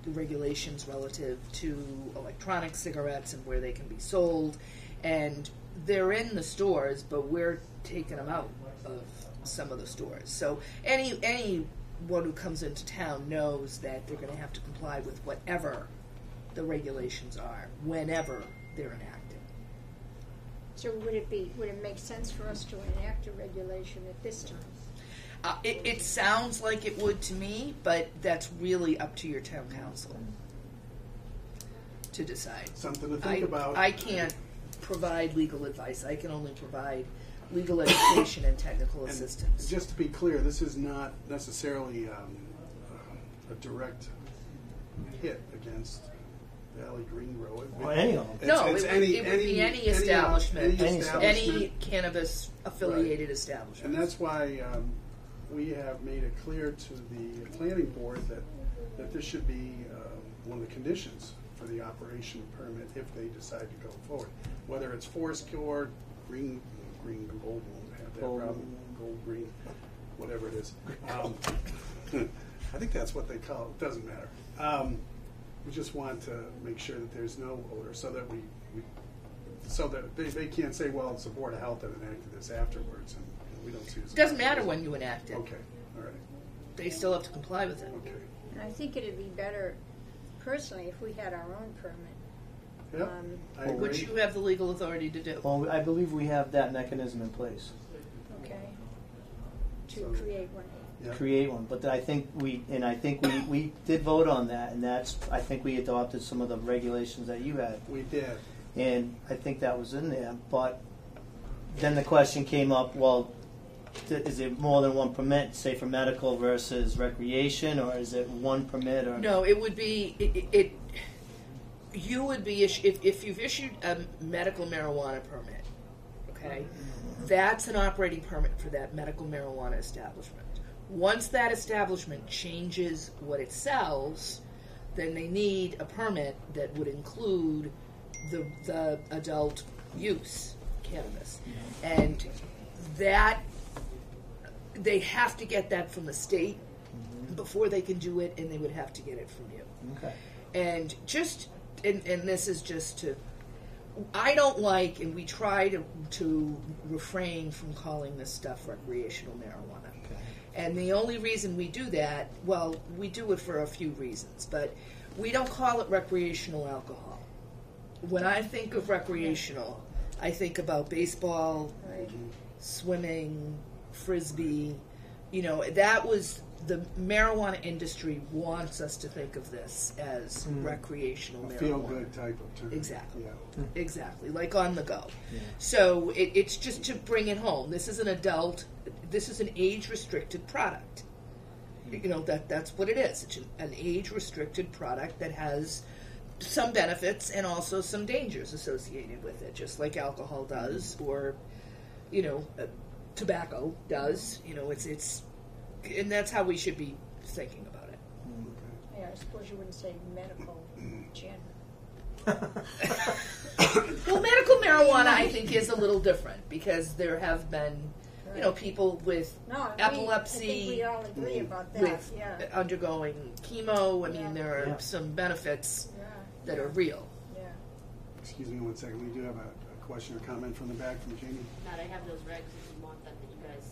regulations relative to electronic cigarettes and where they can be sold. And they're in the stores, but we're taking them out of some of the stores. So anyone who comes into town knows that they're going to have to comply with whatever the regulations are, whenever they're enacted.
So would it make sense for us to enact a regulation at this time?
It sounds like it would to me, but that's really up to your town council to decide.
Something to think about.
I can't provide legal advice. I can only provide legal education and technical
And
assistance.
just to be clear, this is not necessarily a direct hit against Valley Green Road.
Or any of them.
No, it would be any establishment,
any
any cannabis affiliated establishment.
And that's why we have made it clear to the planning board that this should be one of the conditions for the operation permit if they decide to go forward. Whether it's forest cure, green gold won't have that
Gold.
problem, gold green, whatever it is. I think that's what they call it. Doesn't matter. We just want to make sure that there's no odor, so that so that they can't say, well, it's the Board of Health that enacted this afterwards, and we don't see.
It doesn't matter when you enact it.
Okay, all right,
They still have to comply with it.
okay.
And I think it'd be better, personally, if we had our own permit.
Yep, I agree.
Which you have the legal authority to do.
Well, I believe we have that mechanism in place.
Okay. To
So-
create one.
Yep.
Create one, but I think we did vote on that, and I think we adopted some of the regulations that you had,
We did.
and I think that was in there. But then the question came up: well, is it more than one permit, say for medical versus recreation, or is it one permit? Or
No, it would be you would be if you've issued a medical marijuana permit, okay, that's an operating permit for that medical marijuana establishment. Once that establishment changes what it sells, then they need a permit that would include the adult use cannabis, and that they have to get that from the state before they can do it, and they would have to get it from you.
Okay.
And and this is just to, I don't like, and we try to refrain from calling this stuff recreational marijuana.
Okay.
And the only reason we do that, well, we do it for a few reasons, but we don't call it recreational alcohol. When I think of recreational, I think about baseball,
Right.
swimming, frisbee. You know, that was the marijuana industry wants us to think of this as recreational
A
marijuana.
feel-good type of term.
Exactly.
Yeah.
Exactly, like on the go.
Yeah.
So it's just to bring it home. This is an adult. This is an age-restricted product. You know that's what it is. It's an age-restricted product that has some benefits and also some dangers associated with it, just like alcohol does, or tobacco does. You know, it's, and that's how we should be thinking about it.
Yeah, I suppose you wouldn't say medical gin.
Well, medical marijuana, I think, is a little different because there have been, people with
No,
epilepsy,
I think we all agree about that.
with
Yeah,
undergoing chemo. I
Yeah.
mean, there are
Yeah.
some benefits
yeah,
that are real.
yeah.
Excuse me one second. We do have a question or comment from the back from Jamie.
Matt, I have those regs if you want them that you guys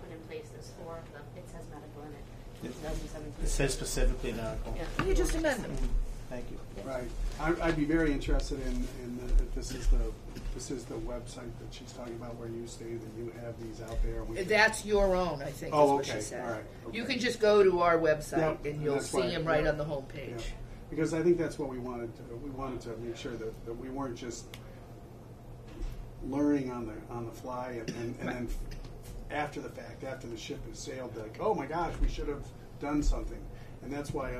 put in place this for. It says medical in it.
It
2017.
It says specifically medical.
Yeah.
You just amend them.
Thank you.
Right. I'd be very interested in if this is the website that she's talking about where you say that you have these out there. And we can-
That's your own, I think,
Oh,
is what
okay.
she said.
All right.
You
Okay.
can just go to our website
Yep,
and
and
you'll
that's
see
why-
them right
yeah.
on the homepage.
Yeah. Because I think that's what we wanted. We wanted to make sure that we weren't just learning on the fly and then after the fact, after the ship has sailed, like, oh my gosh, we should have done something. And that's why,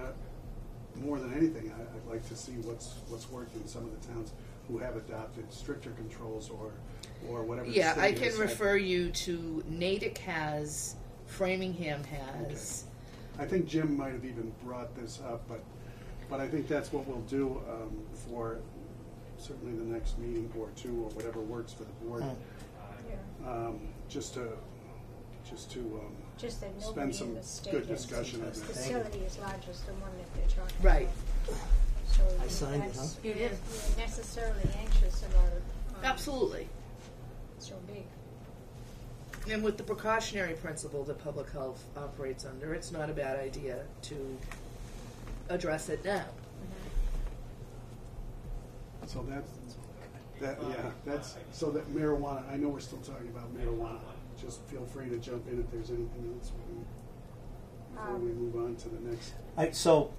more than anything, I'd like to see what's worked in some of the towns who have adopted stricter controls or whatever. the
Yeah,
state
I can
has said.
refer you to Natick has, Framingham has.
I think Jim might have even brought this up, but I think that's what we'll do for certainly the next meeting or two or whatever works for the board.
Yeah.
Just to
Just that
spend
nobody
some
in the state
good
has
discussion on
the
this.
facility as large as the one that they're talking
Right.
about. So
I signed it,
that's-
huh?
You did.
We're necessarily anxious about it.
Absolutely.
So big.
And with the precautionary principle that public health operates under, it's not a bad idea to address it now.
So that's so that marijuana. I know we're still talking about marijuana. Just feel free to jump in if there's anything else before we move on to the next.
So,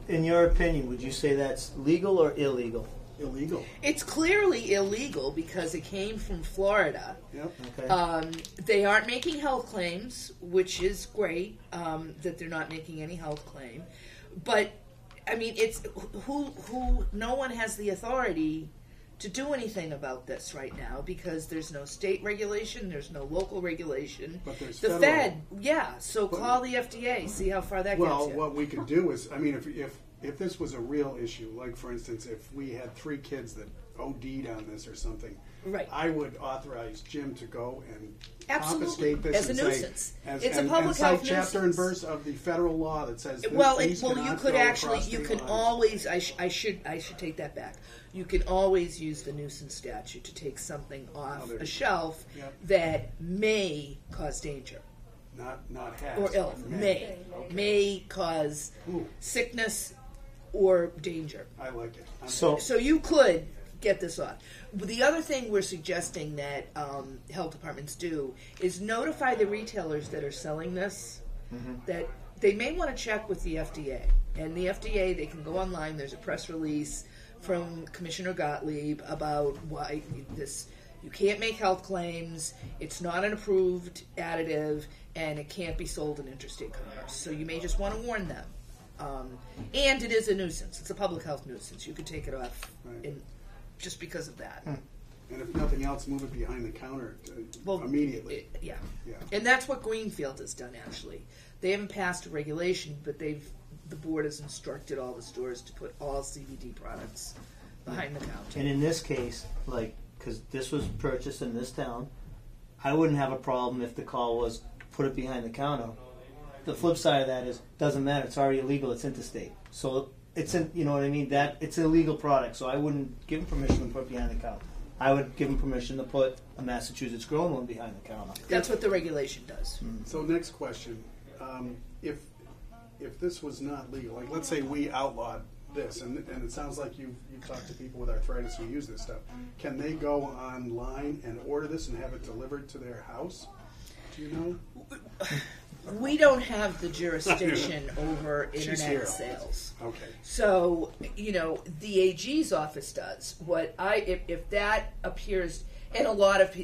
in your opinion, would you say that's legal or illegal?
Illegal.
It's clearly illegal because it came from Florida.
Yep.
Okay.
They aren't making health claims, which is great that they're not making any health claim. But I mean, it's who no one has the authority to do anything about this right now because there's no state regulation, there's no local regulation.
But there's
the
federal.
Fed, yeah. So call the FDA, see how far that
Well,
gets you.
what we could do is, I mean, if this was a real issue, like for instance, if we had 3 kids that OD'd on this or something,
Right.
I would authorize Jim to go and
Absolutely.
confiscate this
As a
and say,
nuisance.
as,
It's a
and,
public
and cite
health
chapter and
nuisance.
verse of the federal law that says
Well,
these
you
cannot
could
go
actually,
across
you
state
can
lines.
always. I should take that back. You can always use the nuisance statute to take something off
there you
a
go.
shelf
Yep.
that may cause danger
not has
or ill.
may.
May cause
Ooh,
sickness or danger.
I like it.
So,
So you could get this off. The other thing we're suggesting that health departments do is notify the retailers that are selling this that they may want to check with the FDA. And the FDA, they can go online. There's a press release from Commissioner Gottlieb about why this You can't make health claims. It's not an approved additive, and it can't be sold in interstate commerce. So you may just want to warn them. And it is a nuisance. It's a public health nuisance. You could take it off
Right.
just because of that.
And if nothing else, move it behind the counter immediately.
Yeah.
Yeah.
And that's what Greenfield has done, actually. They haven't passed a regulation, but the board has instructed all the stores to put all CBD products behind the counter.
And in this case, because this was purchased in this town, I wouldn't have a problem if the call was put it behind the counter. The flip side of that is doesn't matter. It's already illegal. It's interstate, so it's you know what I mean. That it's an illegal product, so I wouldn't give them permission to put it behind the counter. I would give them permission to put a Massachusetts grown one behind the counter.
That's what the regulation does.
So next question, if this was not legal, like let's say we outlawed this, and it sounds like you've talked to people with arthritis who use this stuff, can they go online and order this and have it delivered to their house? Do you know?
We don't have the jurisdiction over
She's
internet
here.
sales.
Okay.
So, the AG's office does. If that appears, and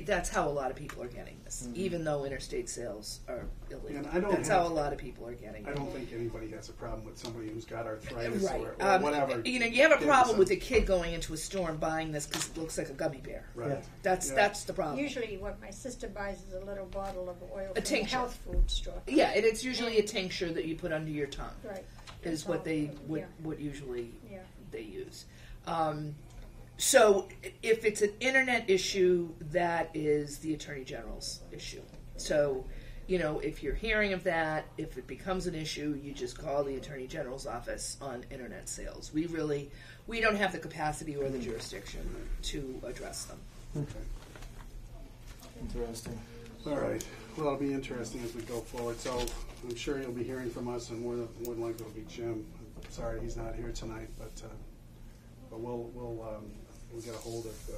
that's how a lot of people are getting this, even though interstate sales are illegal.
And
That's how a lot of people are getting
I
it.
don't think anybody has a problem with somebody who's got arthritis
Right.
or whatever.
You have a
getting
problem
some-
with a kid going into a store and buying this because it looks like a gummy bear.
Right.
Yeah.
That's the problem.
Usually what my sister buys is a little bottle of oil from the
tincture.
health food store.
Yeah, and it's usually a tincture that you put under your tongue.
Right.
Is
That's
what
all.
they
Yeah.
what usually
Yeah.
they use. So if it's an internet issue, that is the Attorney General's issue. So, if you're hearing of that, if it becomes an issue, you just call the Attorney General's office on internet sales. We don't have the capacity or the jurisdiction to address them.
Okay.
Interesting.
All right. Well, it'll be interesting as we go forward. So I'm sure you'll be hearing from us, and more than likely it'll be Jim. I'm sorry he's not here tonight, but we'll get a hold of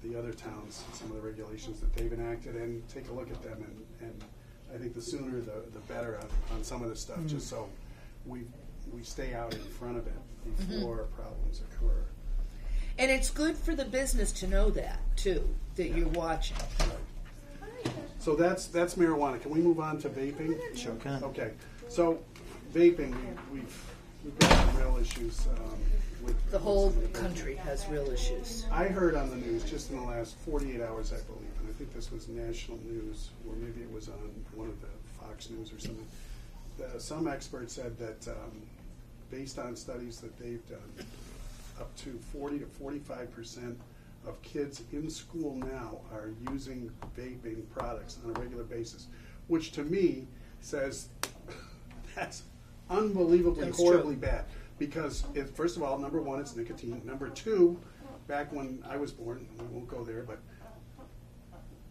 the other towns, some of the regulations that they've enacted, and take a look at them. And I think the sooner the better on some of this stuff, just so we stay out in front of it before problems occur.
And it's good for the business to know that too, that you're watching.
So that's marijuana. Can we move on to vaping?
Sure can.
Okay. So vaping, we've got some real issues with
The whole country has real issues.
I heard on the news just in the last 48 hours, I believe, and I think this was national news, or maybe it was on one of the Fox News or something. Some experts said that based on studies that they've done, up to 40 to 45% of kids in school now are using vaping products on a regular basis, which to me says that's unbelievably
That's
horribly
true.
bad. Because, first of all, number one, it's nicotine. Number two, back when I was born, I won't go there, but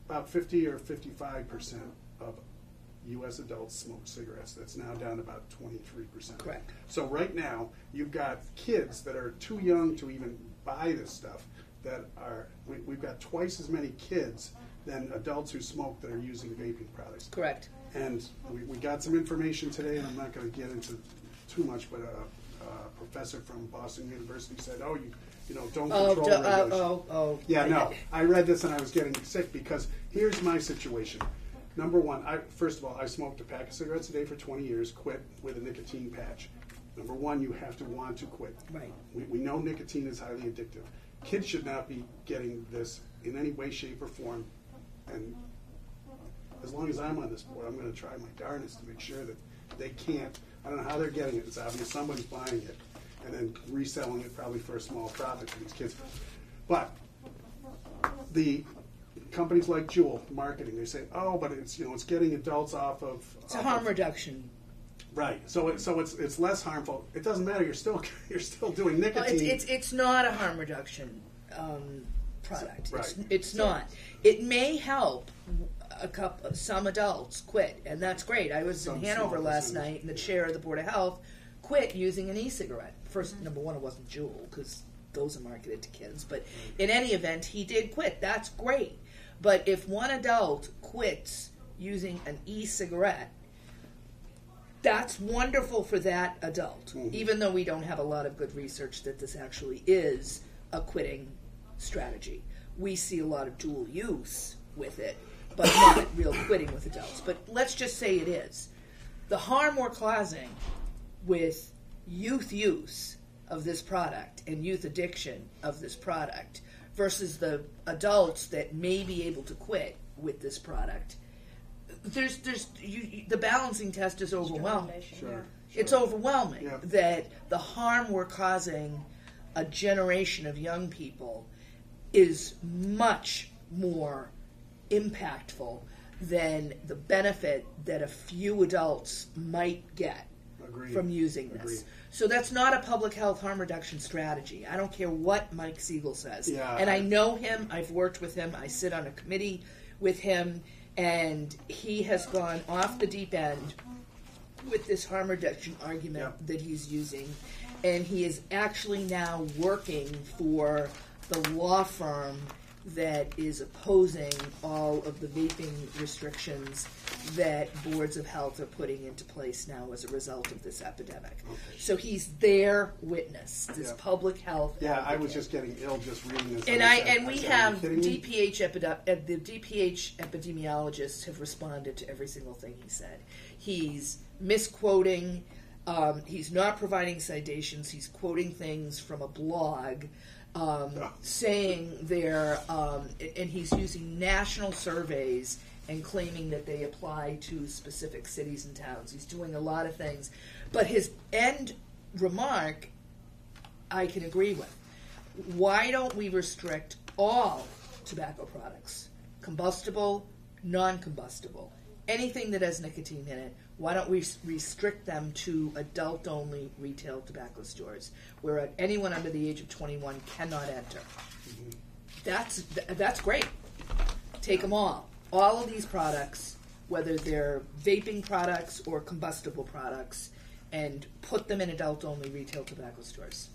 about 50 or 55% of U.S. adults smoke cigarettes. That's now down to about 23%.
Correct.
So right now, you've got kids that are too young to even buy this stuff. We've got twice as many kids than adults who smoke that are using vaping products.
Correct.
And we got some information today, and I'm not going to get into too much, but a professor from Boston University said, don't control regulation. Yeah, no. I read this and I was getting sick because here's my situation. Number one, first of all, I smoked a pack of cigarettes a day for 20 years, quit with a nicotine patch. Number one, you have to want to quit.
Right.
We know nicotine is highly addictive. Kids should not be getting this in any way, shape, or form. And as long as I'm on this board, I'm going to try my darndest to make sure that they can't. I don't know how they're getting it. It's obvious somebody's buying it and then reselling it probably for a small profit to these kids. But the companies like Juul marketing, they say, but it's getting adults off of.
It's a harm reduction.
Right. So it's less harmful. It doesn't matter. You're still doing
Well,
nicotine.
it's not a harm reduction product.
Right.
It's not. It may help some adults quit, and that's great. I was in
Some
Hanover
small
last
percentage.
night, and the chair of the Board of Health quit using an e-cigarette. First, number one, it wasn't Juul, because those are marketed to kids. But in any event, he did quit. That's great. But if one adult quits using an e-cigarette, that's wonderful for that adult, even though we don't have a lot of good research that this actually is a quitting strategy. we see a lot of dual use with it, but not real quitting with adults. But let's just say it is. The harm we're causing with youth use of this product and youth addiction of this product versus the adults that may be able to quit with this product, the balancing test is overwhelming.
Sure.
It's overwhelming
Yeah.
that the harm we're causing a generation of young people is much more impactful than the benefit that a few adults might get
Agreed.
from using this.
Agreed.
So that's not a public health harm reduction strategy. I don't care what Mike Siegel says.
Yeah,
and I know him, I've worked with him, I sit on a committee with him, and he has gone off the deep end with this harm reduction argument
Yeah.
that he's using. And he is actually now working for the law firm that is opposing all of the vaping restrictions that boards of health are putting into place now as a result of this epidemic. So he's their witness, this
Yeah.
public health
Yeah, I was
advocate.
just getting ill just reading this.
And we
said,
have
"Are you kidding me?"
the DPH epidemiologists have responded to every single thing he said. He's misquoting. He's not providing citations. He's quoting things from a blog, saying they're, and he's using national surveys and claiming that they apply to specific cities and towns. He's doing a lot of things. But his end remark, I can agree with. Why don't we restrict all tobacco products? Combustible, non-combustible. Anything that has nicotine in it, why don't we restrict them to adult-only retail tobacco stores where anyone under the age of 21 cannot enter? That's great. Take them all. All of these products, whether they're vaping products or combustible products, and put them in adult-only retail tobacco stores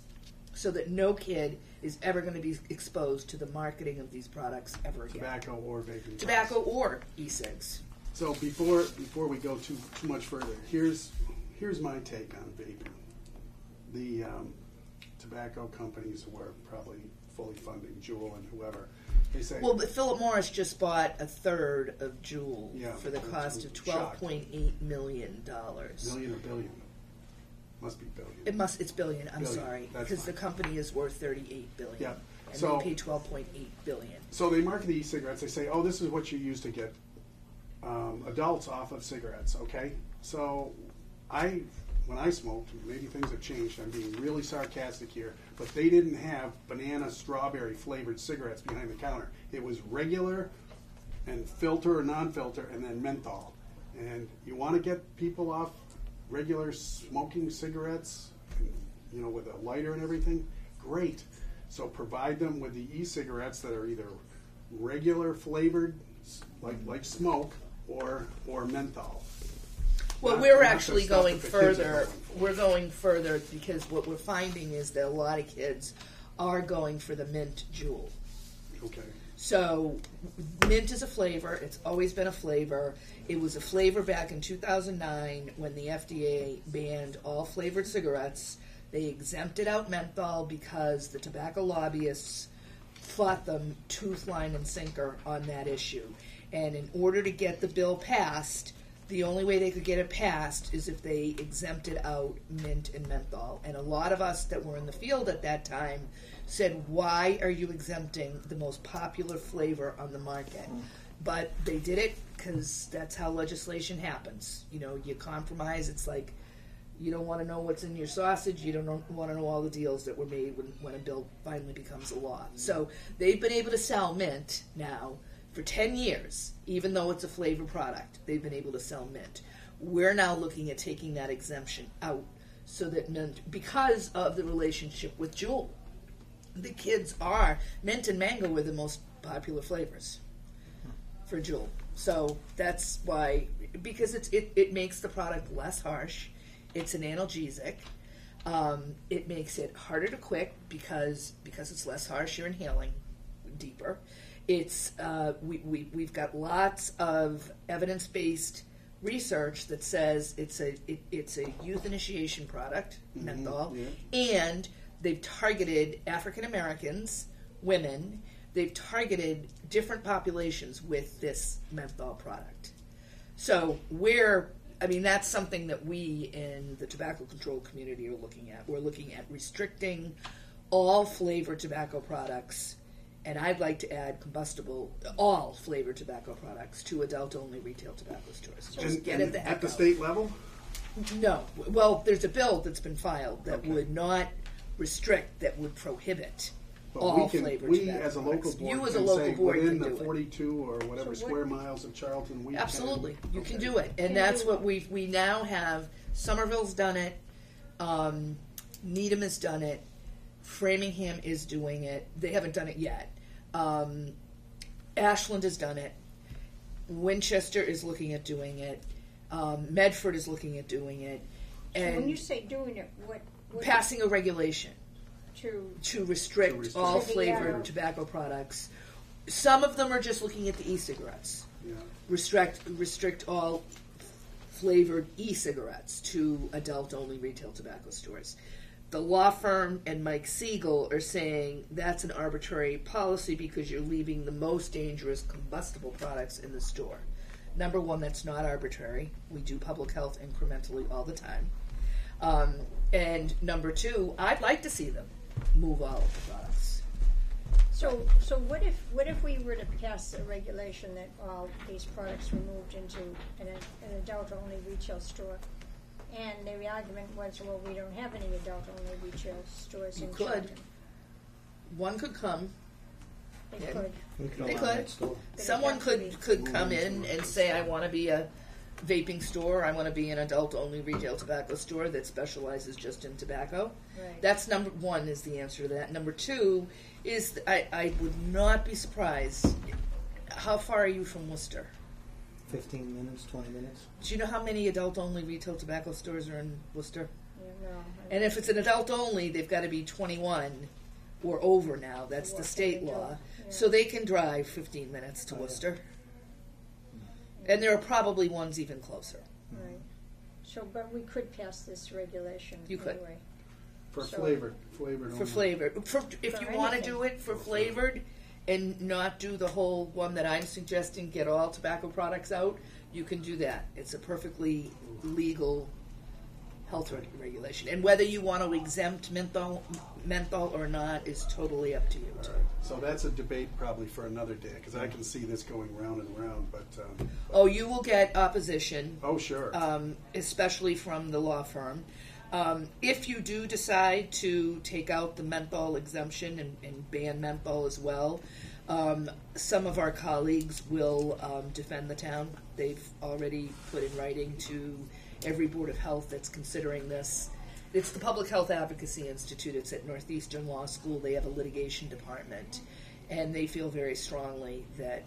so that no kid is ever going to be exposed to the marketing of these products ever again.
Tobacco or vaping.
Tobacco or e-cigs.
So before we go too much further, here's my take on vaping. The tobacco companies who are probably fully funding Juul and whoever, they say,
Well, but Philip Morris just bought a third of Juul
Yeah,
for the cost of
I'm shocked.
$12.8 million.
million or billion? Must be billion.
It's billion. I'm
Billion,
sorry,
that's
because the
fine.
company is worth $38 billion.
Yeah,
and
so-
they pay $12.8 billion.
So they market the e-cigarettes. They say, "Oh, this is what you use to get adults off of cigarettes." Okay, so when I smoked, maybe things have changed. I'm being really sarcastic here, but they didn't have banana strawberry flavored cigarettes behind the counter. It was regular and filter or non-filter, and then menthol. And you want to get people off regular smoking cigarettes, and, with a lighter and everything, great. So provide them with the e-cigarettes that are either regular flavored, like smoke, or menthol.
Well,
Not-
we're
not the
actually
stuff
going
that the kids are
further.
going for.
We're going further because what we're finding is that a lot of kids are going for the mint Juul.
Okay.
So, mint is a flavor. It's always been a flavor. It was a flavor back in 2009 when the FDA banned all flavored cigarettes. They exempted out menthol because the tobacco lobbyists fought them tooth, line, and sinker on that issue. And in order to get the bill passed, the only way they could get it passed is if they exempted out mint and menthol. And a lot of us that were in the field at that time said, why are you exempting the most popular flavor on the market? But they did it because that's how legislation happens. You compromise. It's like you don't want to know what's in your sausage. You don't want to know all the deals that were made when a bill finally becomes a law. So they've been able to sell mint now for 10 years, even though it's a flavor product. They've been able to sell mint. We're now looking at taking that exemption out so that mint, because of the relationship with Juul, the kids are, mint and mango were the most popular flavors for Juul. So that's why, because it makes the product less harsh. It's an analgesic. It makes it harder to quit because it's less harsh. You're inhaling deeper. It's we've got lots of evidence-based research that says it's a youth initiation product, menthol,
yeah.
and they've targeted African Americans, women, they've targeted different populations with this menthol product. So that's something that we in the tobacco control community are looking at. We're looking at restricting all flavored tobacco products, and I'd like to add all flavored tobacco products to adult-only retail tobacco stores. Just get it the heck
at the
out.
state level?
No. Well, there's a bill that's been filed that
Okay.
would not restrict, that would prohibit
But
all flavored
we
tobacco
as a local
products.
board
You as a
can
local
say
board
within
can
the
do it.
So
42 or whatever
what-
square miles of Charlton, we
Absolutely,
can.
you can
Okay.
do it, and
Can
that's
do
what
it.
we now have. Somerville's done it, Needham has done it, Framingham is doing it. They haven't done it yet. Ashland has done it. Winchester is looking at doing it. Medford is looking at doing it,
So when
and
you say doing it, what
passing a regulation
to
to restrict,
To restrict.
all
To the,
flavored tobacco products. Some of them are just looking at the e-cigarettes.
Yeah.
Restrict all flavored e-cigarettes to adult-only retail tobacco stores. The law firm and Mike Siegel are saying that's an arbitrary policy because you're leaving the most dangerous combustible products in the store. Number one, that's not arbitrary. We do public health incrementally all the time. And number two, I'd like to see them move all of the products.
So what if we were to pass a regulation that all these products were moved into an adult-only retail store, and the argument was, well, we don't have any adult-only retail stores
You
in
could.
Charlton.
One could come.
They
Yeah.
could.
We could
They
allow
could.
that store.
But it
Someone
has to be-
could come in and say, I want to be a vaping store, I want to be an adult-only retail tobacco store that specializes just in tobacco.
Right.
That's number one, is the answer to that. Number two is, I would not be surprised. How far are you from Worcester?
15 minutes, 20 minutes.
Do you know how many adult-only retail tobacco stores are in Worcester?
Yeah, no,
And if it's an adult-only, they've got to be 21 or over now. That's
What
the
can
state
they do?
law.
Yeah.
So they can drive 15 minutes to
Oh, yeah.
Worcester. And there are probably ones even closer.
Right. So, but we could pass this regulation
You could.
anyway.
For
So-
flavored
For
only.
flavored. If
For
you want to
anything.
do it for flavored and not do the whole one that I'm suggesting, get all tobacco products out, you can do that. It's a perfectly legal health regulation. And whether you want to exempt menthol or not is totally up to you.
All right. So that's a debate probably for another day, because I can see this going round and round. But
Oh, you will get opposition,
oh, sure.
especially from the law firm. If you do decide to take out the menthol exemption and ban menthol as well, some of our colleagues will defend the town. They've already put in writing to every Board of Health that's considering this. It's the Public Health Advocacy Institute. It's at Northeastern Law School. They have a litigation department, and they feel very strongly that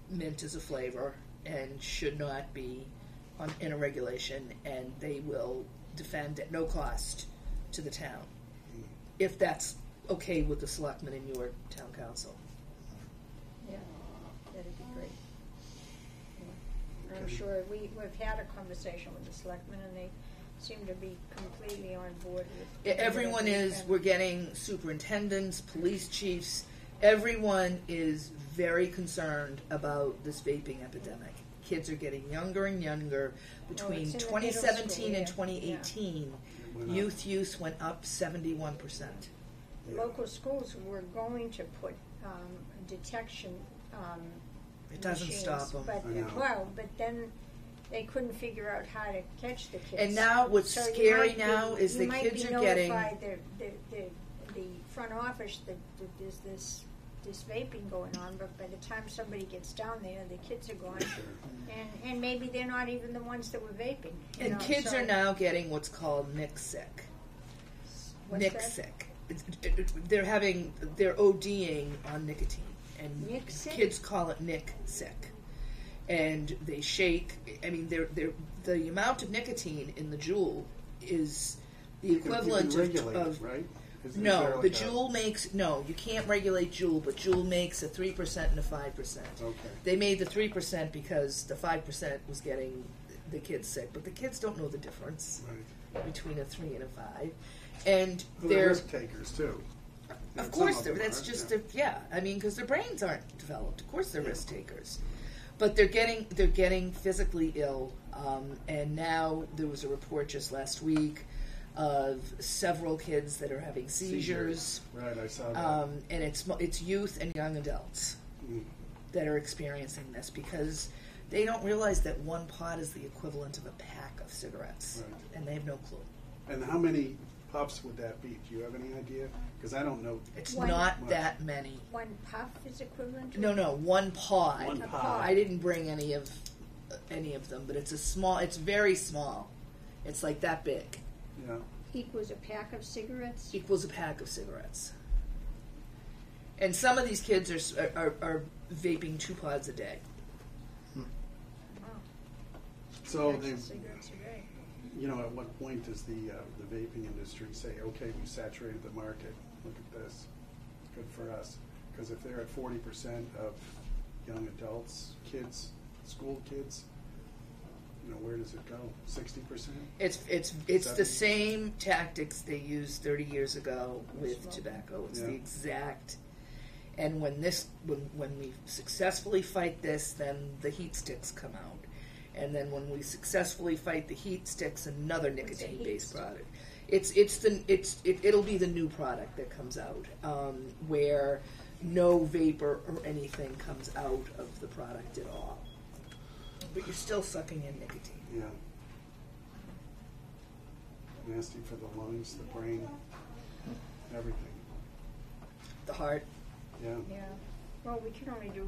mint is a flavor and should not be in a regulation, and they will defend at no cost to the town, if that's okay with the selectmen and your town council.
Yeah, that'd be great. Yeah. I'm sure we've had a conversation with the selectmen, and they seem to be completely on board with.
Everyone is. We're getting superintendents, police chiefs. Everyone is very concerned about this vaping epidemic. Kids are getting younger and younger. Between
it's in the
2017
middle
and
school, yeah.
2018,
It went up.
youth use went up 71%.
Yeah.
Local schools were going to put detection.
It doesn't
machines,
stop them.
But
I know.
but then they couldn't figure out how to catch the kids.
And now what's
So you
scary
might be-
now is the
you might
kids
be
are getting.
notified the front office that there's this vaping going on, but by the time somebody gets down there, the kids are gone, and maybe they're not even the ones that were vaping. you
And
know,
kids
so-
are now getting what's called Nick sick.
What's
Nick
that?
sick. They're ODing on nicotine, and
Nick sick?
kids call it Nick sick. And they shake. I mean, the amount of nicotine in the Juul is the
You can
equivalent
regulate
of
it, right? Is
no.
there
The
like a-
Juul makes no. You can't regulate Juul, but Juul makes a 3% and a 5%.
Okay.
They made the 3% because the 5% was getting the kids sick, but the kids don't know the difference
Right.
between a 3 and a 5, and
Well, they're
they're
risk takers too.
Of
And
course,
some of them
that's
are,
just
yeah.
yeah. I mean, because their brains aren't developed. Of course, they're risk takers, but they're getting physically ill. And now there was a report just last week of several kids that are having seizures.
Right, I saw that.
And it's youth and young adults that are experiencing this because they don't realize that one pod is the equivalent of a pack of cigarettes,
Right.
and they have no clue.
And how many puffs would that be? Do you have any idea? Because I don't know.
It's
One-
not
Much.
that many.
One puff is equivalent to?
No, one pod.
One
A
pod.
pod.
I didn't bring any of them, but it's very small. It's like that big.
Yeah.
Equals a pack of cigarettes?
Equals a pack of cigarettes. And some of these kids are vaping 2 pods a day.
So
Packs
they,
of cigarettes a day.
you know, at what point does the vaping industry say, okay, we saturated the market. Look at this. Good for us. Because if they're at 40% of young adults, kids, school kids, you know, where does it go? 60%?
It's the same tactics they used 30 years ago with tobacco. It's
Yeah.
the exact. And when we successfully fight this, then the heat sticks come out. And then when we successfully fight the heat sticks, another nicotine-based product. It'll be the new product that comes out, where no vapor or anything comes out of the product at all. But you're still sucking in nicotine.
Yeah. Nasty for the lungs, the brain, everything.
The heart.
Yeah.
Yeah. Well, we can only do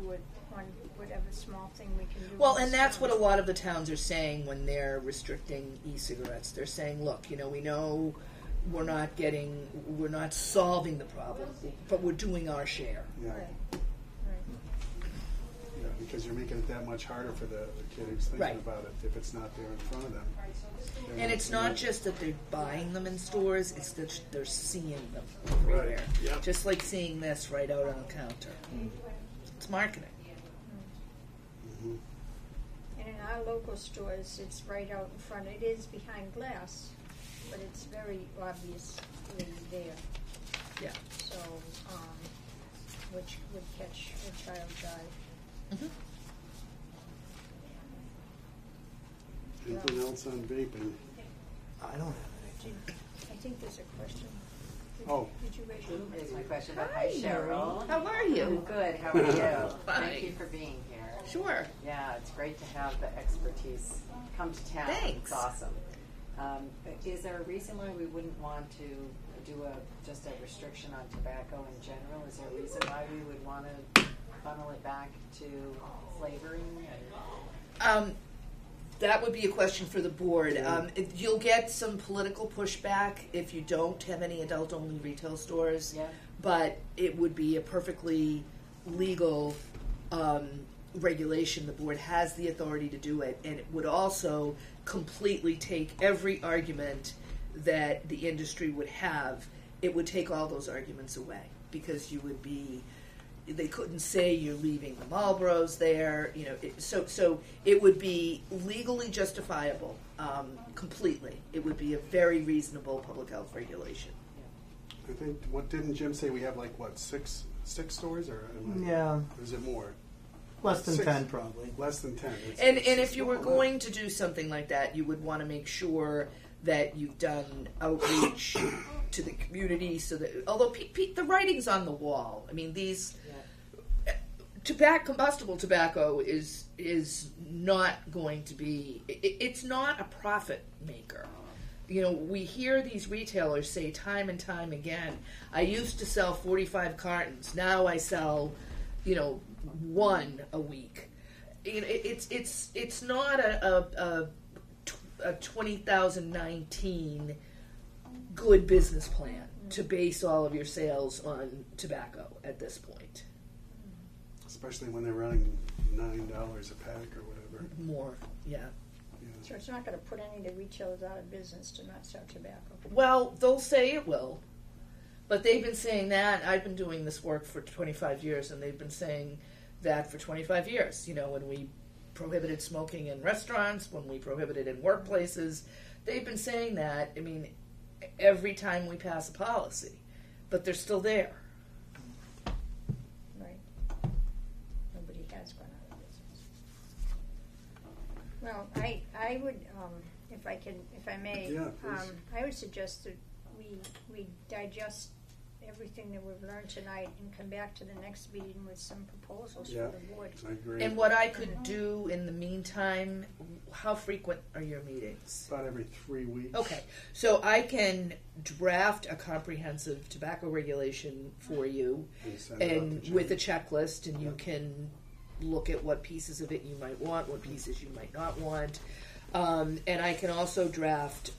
whatever small thing we can do.
Well, and that's what a lot of the towns are saying when they're restricting e-cigarettes. They're saying, look, you know, we know we're not solving the problem, but we're doing our share.
Yeah.
Right. Right.
Yeah, because you're making it that much harder for the kid who's thinking
Right.
about it if it's not there in front of them.
And it's not just that they're buying them in stores, it's that they're seeing them everywhere.
Right, yep.
Just like seeing this right out on the counter. It's marketing.
Mhm.
And in our local stores, it's right out in front. It is behind glass, but it's very obviously there.
Yeah.
So, which would catch a child's eye.
Mhm.
Anything else on vaping?
I don't have anything.
I think there's a question.
Oh.
Did you raise your hand?
Here's my question. Hi, Cheryl.
How are you?
I'm good. How are you?
Fine.
Thank you for being here.
Sure.
Yeah, it's great to have the expertise come to town.
Thanks.
It's awesome. Is there a reason why we wouldn't want to do just a restriction on tobacco in general? Is there a reason why we would want to funnel it back to flavoring?
That would be a question for the board. You'll get some political pushback if you don't have any adult-only retail stores.
Yeah.
But it would be a perfectly legal regulation. The board has the authority to do it, and it would also completely take every argument that the industry would have. It would take all those arguments away because you would be. They couldn't say you're leaving the Marlboros there, you know. So it would be legally justifiable completely. It would be a very reasonable public health regulation.
I think, what didn't Jim say? We have like, what, six stores? Or
Yeah,
is it more?
less than
6.
10 probably.
Less than 10.
And
It's
if you were
small, huh?
going to do something like that, you would want to make sure that you've done outreach to the community so that, although the writing's on the wall. I mean, these combustible tobacco is not going to be. It's not a profit maker. You know, we hear these retailers say time and time again, I used to sell 45 cartons. Now I sell, 1 a week. You know, it's not a 2019 good business plan to base all of your sales on tobacco at this point.
Especially when they're running $9 a pack or whatever.
More, yeah.
Yeah.
So it's not going to put any of the retailers out of business to not sell tobacco.
Well, they'll say it will, but they've been saying that. I've been doing this work for 25 years, and they've been saying that for 25 years. You know, when we prohibited smoking in restaurants, when we prohibited in workplaces, they've been saying that, I mean, every time we pass a policy, but they're still there.
Well, I would, if I may.
Yeah, please.
I would suggest that we digest everything that we've learned tonight and come back to the next meeting with some proposals
Yeah.
for the board.
I agree.
And what I could do in the meantime, how frequent are your meetings?
About every 3 weeks.
Okay, so I can draft a comprehensive tobacco regulation for you,
And send it out
and
to
with a
Jen.
checklist, and you
Yeah.
can look at what pieces of it you might want, what pieces you might not want. And I can also draft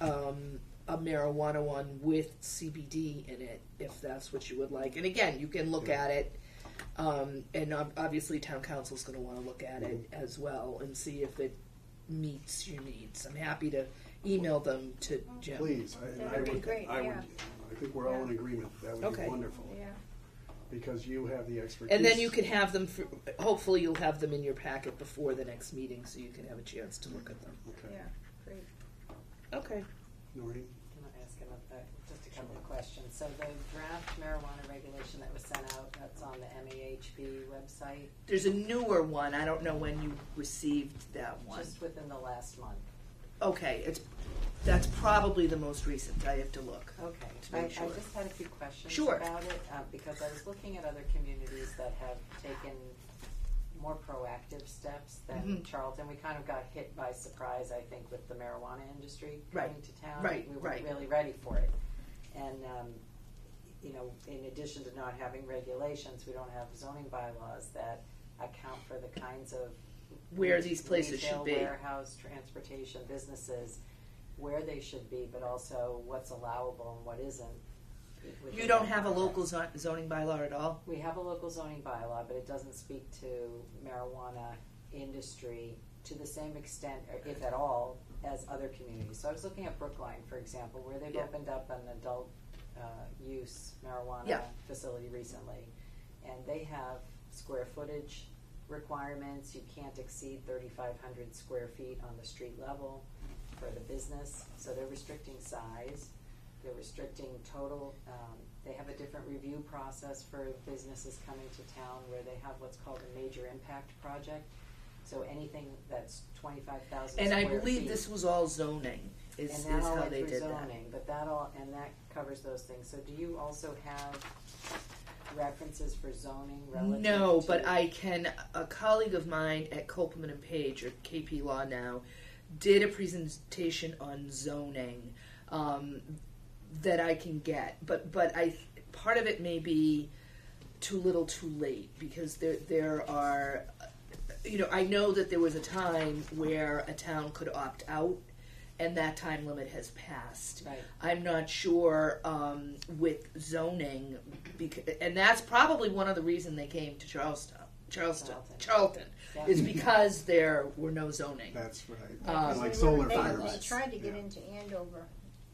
a marijuana one with CBD in it, if that's what you would like. And again, you can look
Yeah.
at it, and obviously town council's going to want to look at it as well and see if it meets your needs. I'm happy to email them to Jim.
Please,
That would be great, yeah.
I think we're all in agreement. That would
Okay.
be wonderful.
Yeah.
Because you have the expertise.
And then you can have them, hopefully you'll have them in your packet before the next meeting so you can have a chance to look at them.
Okay.
Yeah, great.
Okay.
Noreen?
Can I ask just a couple of questions? So the draft marijuana regulation that was sent out, that's on the MAHB website,
There's a newer one. I don't know when you received that one.
just within the last month.
Okay, that's probably the most recent. I have to look.
Okay,
To
I
make sure.
just had a few questions
Sure.
about it, because I was looking at other communities that have taken more proactive steps than
Mhm.
Charlton. We kind of got hit by surprise, I think, with the marijuana industry
Right.
coming to town.
Right,
We
right.
weren't really ready for it. And, in addition to not having regulations, we don't have zoning bylaws that account for the kinds of
Where these places
retail,
should be.
warehouse, transportation, businesses, where they should be, but also what's allowable and what isn't. within
You don't
that
have a
context.
local zoning bylaw at all?
We have a local zoning bylaw, but it doesn't speak to marijuana industry to the same extent, or if at all, as other communities. So I was looking at Brookline, for example, where they've
Yeah.
opened up an adult use marijuana
Yeah.
facility recently, and they have square footage requirements. You can't exceed 3,500 square feet on the street level for the business, so they're restricting size. They're restricting total. They have a different review process for businesses coming to town, where they have what's called a major impact project. So anything that's 25,000
And
square
I believe
feet,
this was all zoning, is
and that all
how
went
they
through
did
zoning, but that covers those things. So do you also have references for zoning
that.
relative
No,
to?
but a colleague of mine at Copeland and Page, or KP Law now, did a presentation on zoning that I can get. But part of it may be too little too late, because there are, I know that there was a time where a town could opt out, and that time limit has passed.
Right.
I'm not sure with zoning, and that's probably one of the reasons they came to Charlton,
Yeah.
is because there were no zoning.
That's right.
Um,
Like
They
solar
they
farms.
tried to get
Yeah.
into Andover.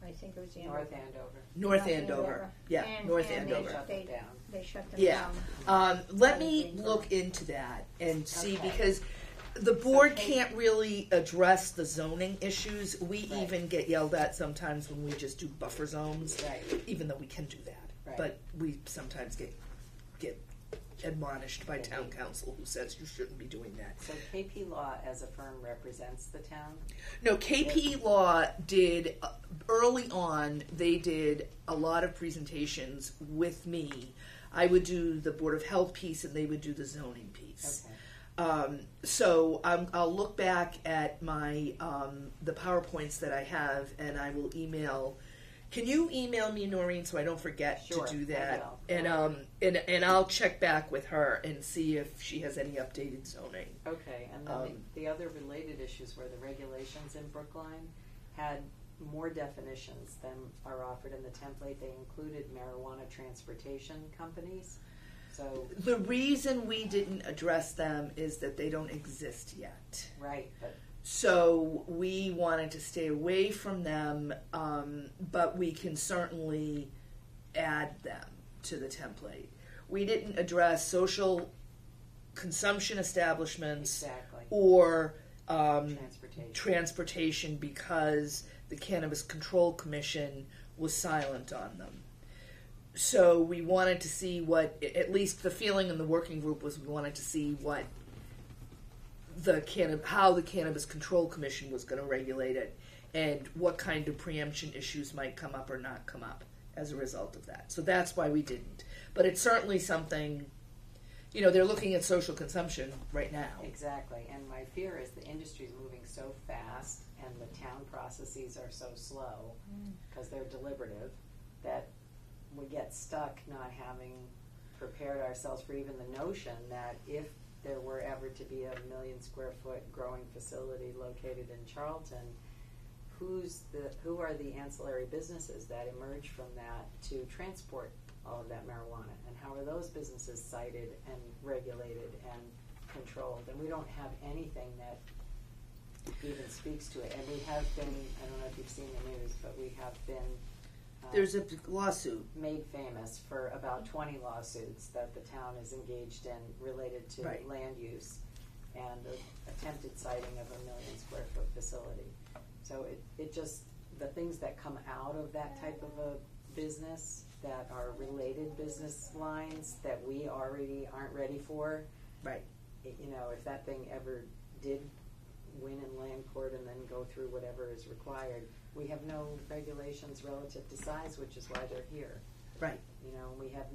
I think it was Andover.
North Andover.
North Andover, yeah,
And-
North
and
They
Andover.
shut them down.
They shut them
Yeah.
down.
Let me look into that and see,
Okay.
because the board
Okay.
can't really address the zoning issues. We
Right.
even get yelled at sometimes when we just do buffer zones,
Right.
even though we can do that.
Right.
But we sometimes get admonished by town council, who says you shouldn't be doing that.
So KP Law as a firm represents the town?
No, KP Law did, early on, they did a lot of presentations with me. I would do the Board of Health piece, and they would do the zoning piece.
Okay.
So I'll look back at my the PowerPoints that I have, and I will email. Can you email me, Noreen, so I don't forget
Sure,
to do
I
that?
will.
And I'll check back with her and see if she has any updated zoning.
Okay, and then
Um,
the other related issues were the regulations in Brookline had more definitions than are offered in the template. They included marijuana transportation companies. So,
The reason we didn't address them is that they don't exist yet.
right, but
So we wanted to stay away from them, but we can certainly add them to the template. We didn't address social consumption establishments
exactly,
or
transportation.
transportation, because the Cannabis Control Commission was silent on them. So we wanted to see what, at least the feeling in the working group was, we wanted to see what how the Cannabis Control Commission was going to regulate it, and what kind of preemption issues might come up or not come up as a result of that. So that's why we didn't. But it's certainly something, they're looking at social consumption right now.
Exactly, and my fear is the industry's moving so fast and the town processes are so slow, because they're deliberative, that we get stuck not having prepared ourselves for even the notion that if there were ever to be a 1 million square foot growing facility located in Charlton, who are the ancillary businesses that emerge from that to transport all of that marijuana, and how are those businesses cited and regulated and controlled? And we don't have anything that even speaks to it. And we have been, I don't know if you've seen the news, but we have been
There's a lawsuit.
made famous for about 20 lawsuits that the town is engaged in related to
Right.
land use and the attempted siting of a 1 million square foot facility. So it just, the things that come out of that type of a business that are related business lines that we already aren't ready for,
Right.
if that thing ever did win in land court and then go through whatever is required, we have no regulations relative to size, which is why they're here.
Right.
We have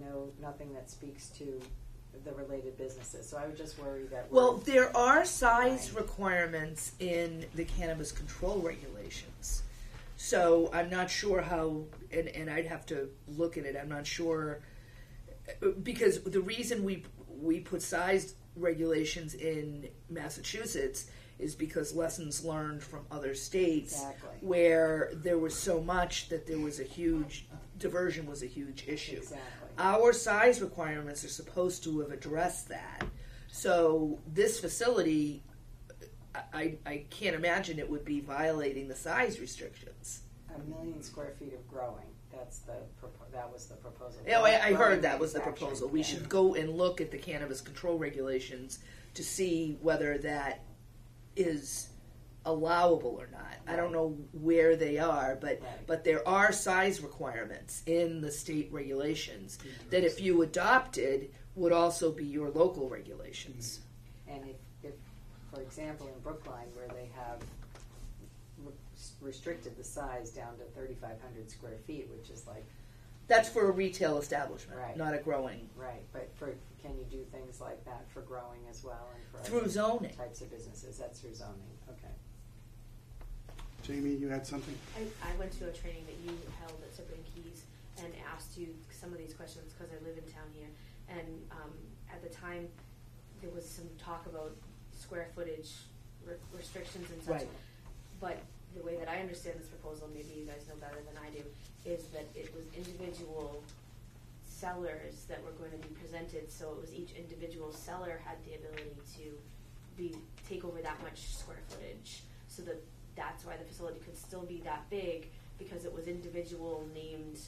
nothing that speaks to the related businesses. So I would just worry that
Well,
we're,
there are size
Right.
requirements in the cannabis control regulations. So I'm not sure how, and I'd have to look at it. I'm not sure, because the reason we put size regulations in Massachusetts is because lessons learned from other states
Exactly.
where there was so much that there was a huge diversion was a huge issue.
Exactly.
Our size requirements are supposed to have addressed that. So this facility, I can't imagine it would be violating the size restrictions.
1 million square feet of growing. That was the proposal.
Yeah, I
Growing
heard that was the
manufacturing,
proposal. We
yeah.
should go and look at the cannabis control regulations to see whether that is allowable or not. I don't know where they are,
Right.
but there are size requirements in the state regulations that if you adopted would also be your local regulations.
And if, for example, in Brookline, where they have restricted the size down to 3,500 square feet, which is like,
That's for a retail establishment,
Right.
not a growing.
right, but can you do things like that for growing as well and for
Through
other
zoning.
types of businesses? That's through zoning, okay.
Jamie, you had something?
I went to a training that you held at Tippin Keys and asked you some of these questions because I live in town here. And at the time, there was some talk about square footage restrictions and such.
Right.
But the way that I understand this proposal, maybe you guys know better than I do, is that it was individual sellers that were going to be presented. So it was each individual seller had the ability to take over that much square footage. So that's why the facility could still be that big, because it was individual named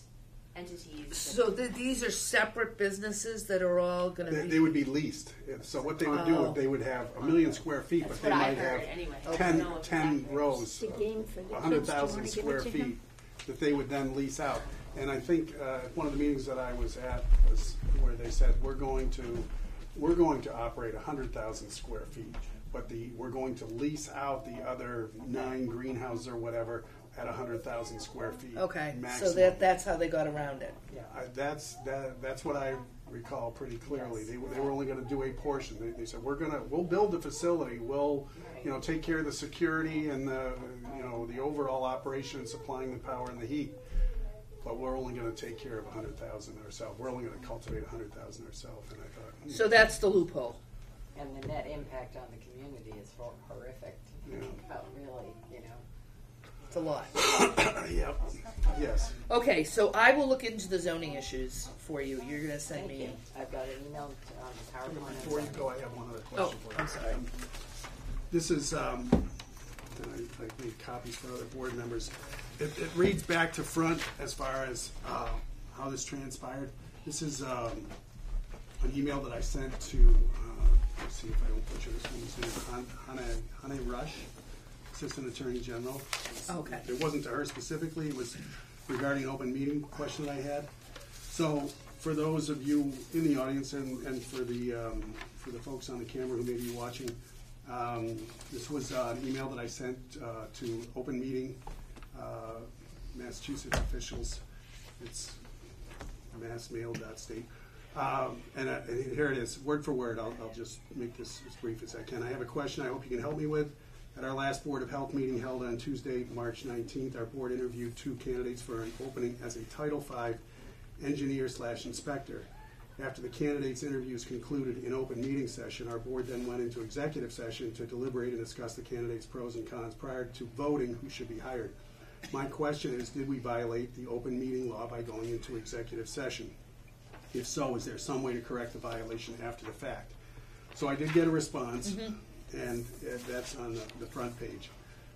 entities.
So these are separate businesses that are all going to be.
They would be leased. So what they would do,
Oh.
they would have 1 million square feet,
That's
but they
what I
might
heard
have
anyway. I don't
10,
know if
10
that-
rows,
The game for the kids. Do you
100,000
wanna give it
square
to
feet
him?
that they would then lease out. And I think one of the meetings that I was at was where they said, we're going to operate 100,000 square feet, but we're going to lease out the other 9 greenhouses or whatever at 100,000 square feet.
Okay,
maximum.
so that's how they got around it.
Yeah.
That's what I recall pretty clearly.
Yes.
They were only going to do a portion. They said we'll build the facility. We'll take care of the security and the overall operation and supplying the power and the heat. But we're only going to take care of 100,000 ourselves. We're only going to cultivate 100,000 ourselves. And I thought,
So that's the loophole.
And the net impact on the community is horrific.
Yeah.
About really,
It's a lot.
yep, yes.
Okay, so I will look into the zoning issues for you. You're going to send
Thank
me.
you. I've got an email on the PowerPoint.
Before you go, I have one other
Oh,
question for you.
I'm sorry.
This is, I made copies for other board members. It reads back to front as far as how this transpired. This is an email that I sent to, let's see if I don't butcher this woman's name, Hannah Rush, Assistant Attorney General.
Okay.
It wasn't to her specifically, it was regarding an open meeting question that I had. So for those of you in the audience and for the folks on the camera who may be watching, This was an email that I sent to Open Meeting, Massachusetts officials. It's massmail.state. And here it is, word for word. I'll just make this as brief as I can. I have a question I hope you can help me with. At our last Board of Health meeting held on Tuesday, March 19th, our board interviewed 2 candidates for an opening as a Title V engineer/inspector. After the candidates' interviews concluded in open meeting session, our board then went into executive session to deliberate and discuss the candidates' pros and cons prior to voting who should be hired. My question is, did we violate the open meeting law by going into executive session? If so, is there some way to correct the violation after the fact? So I did get a response, and that's on the front page.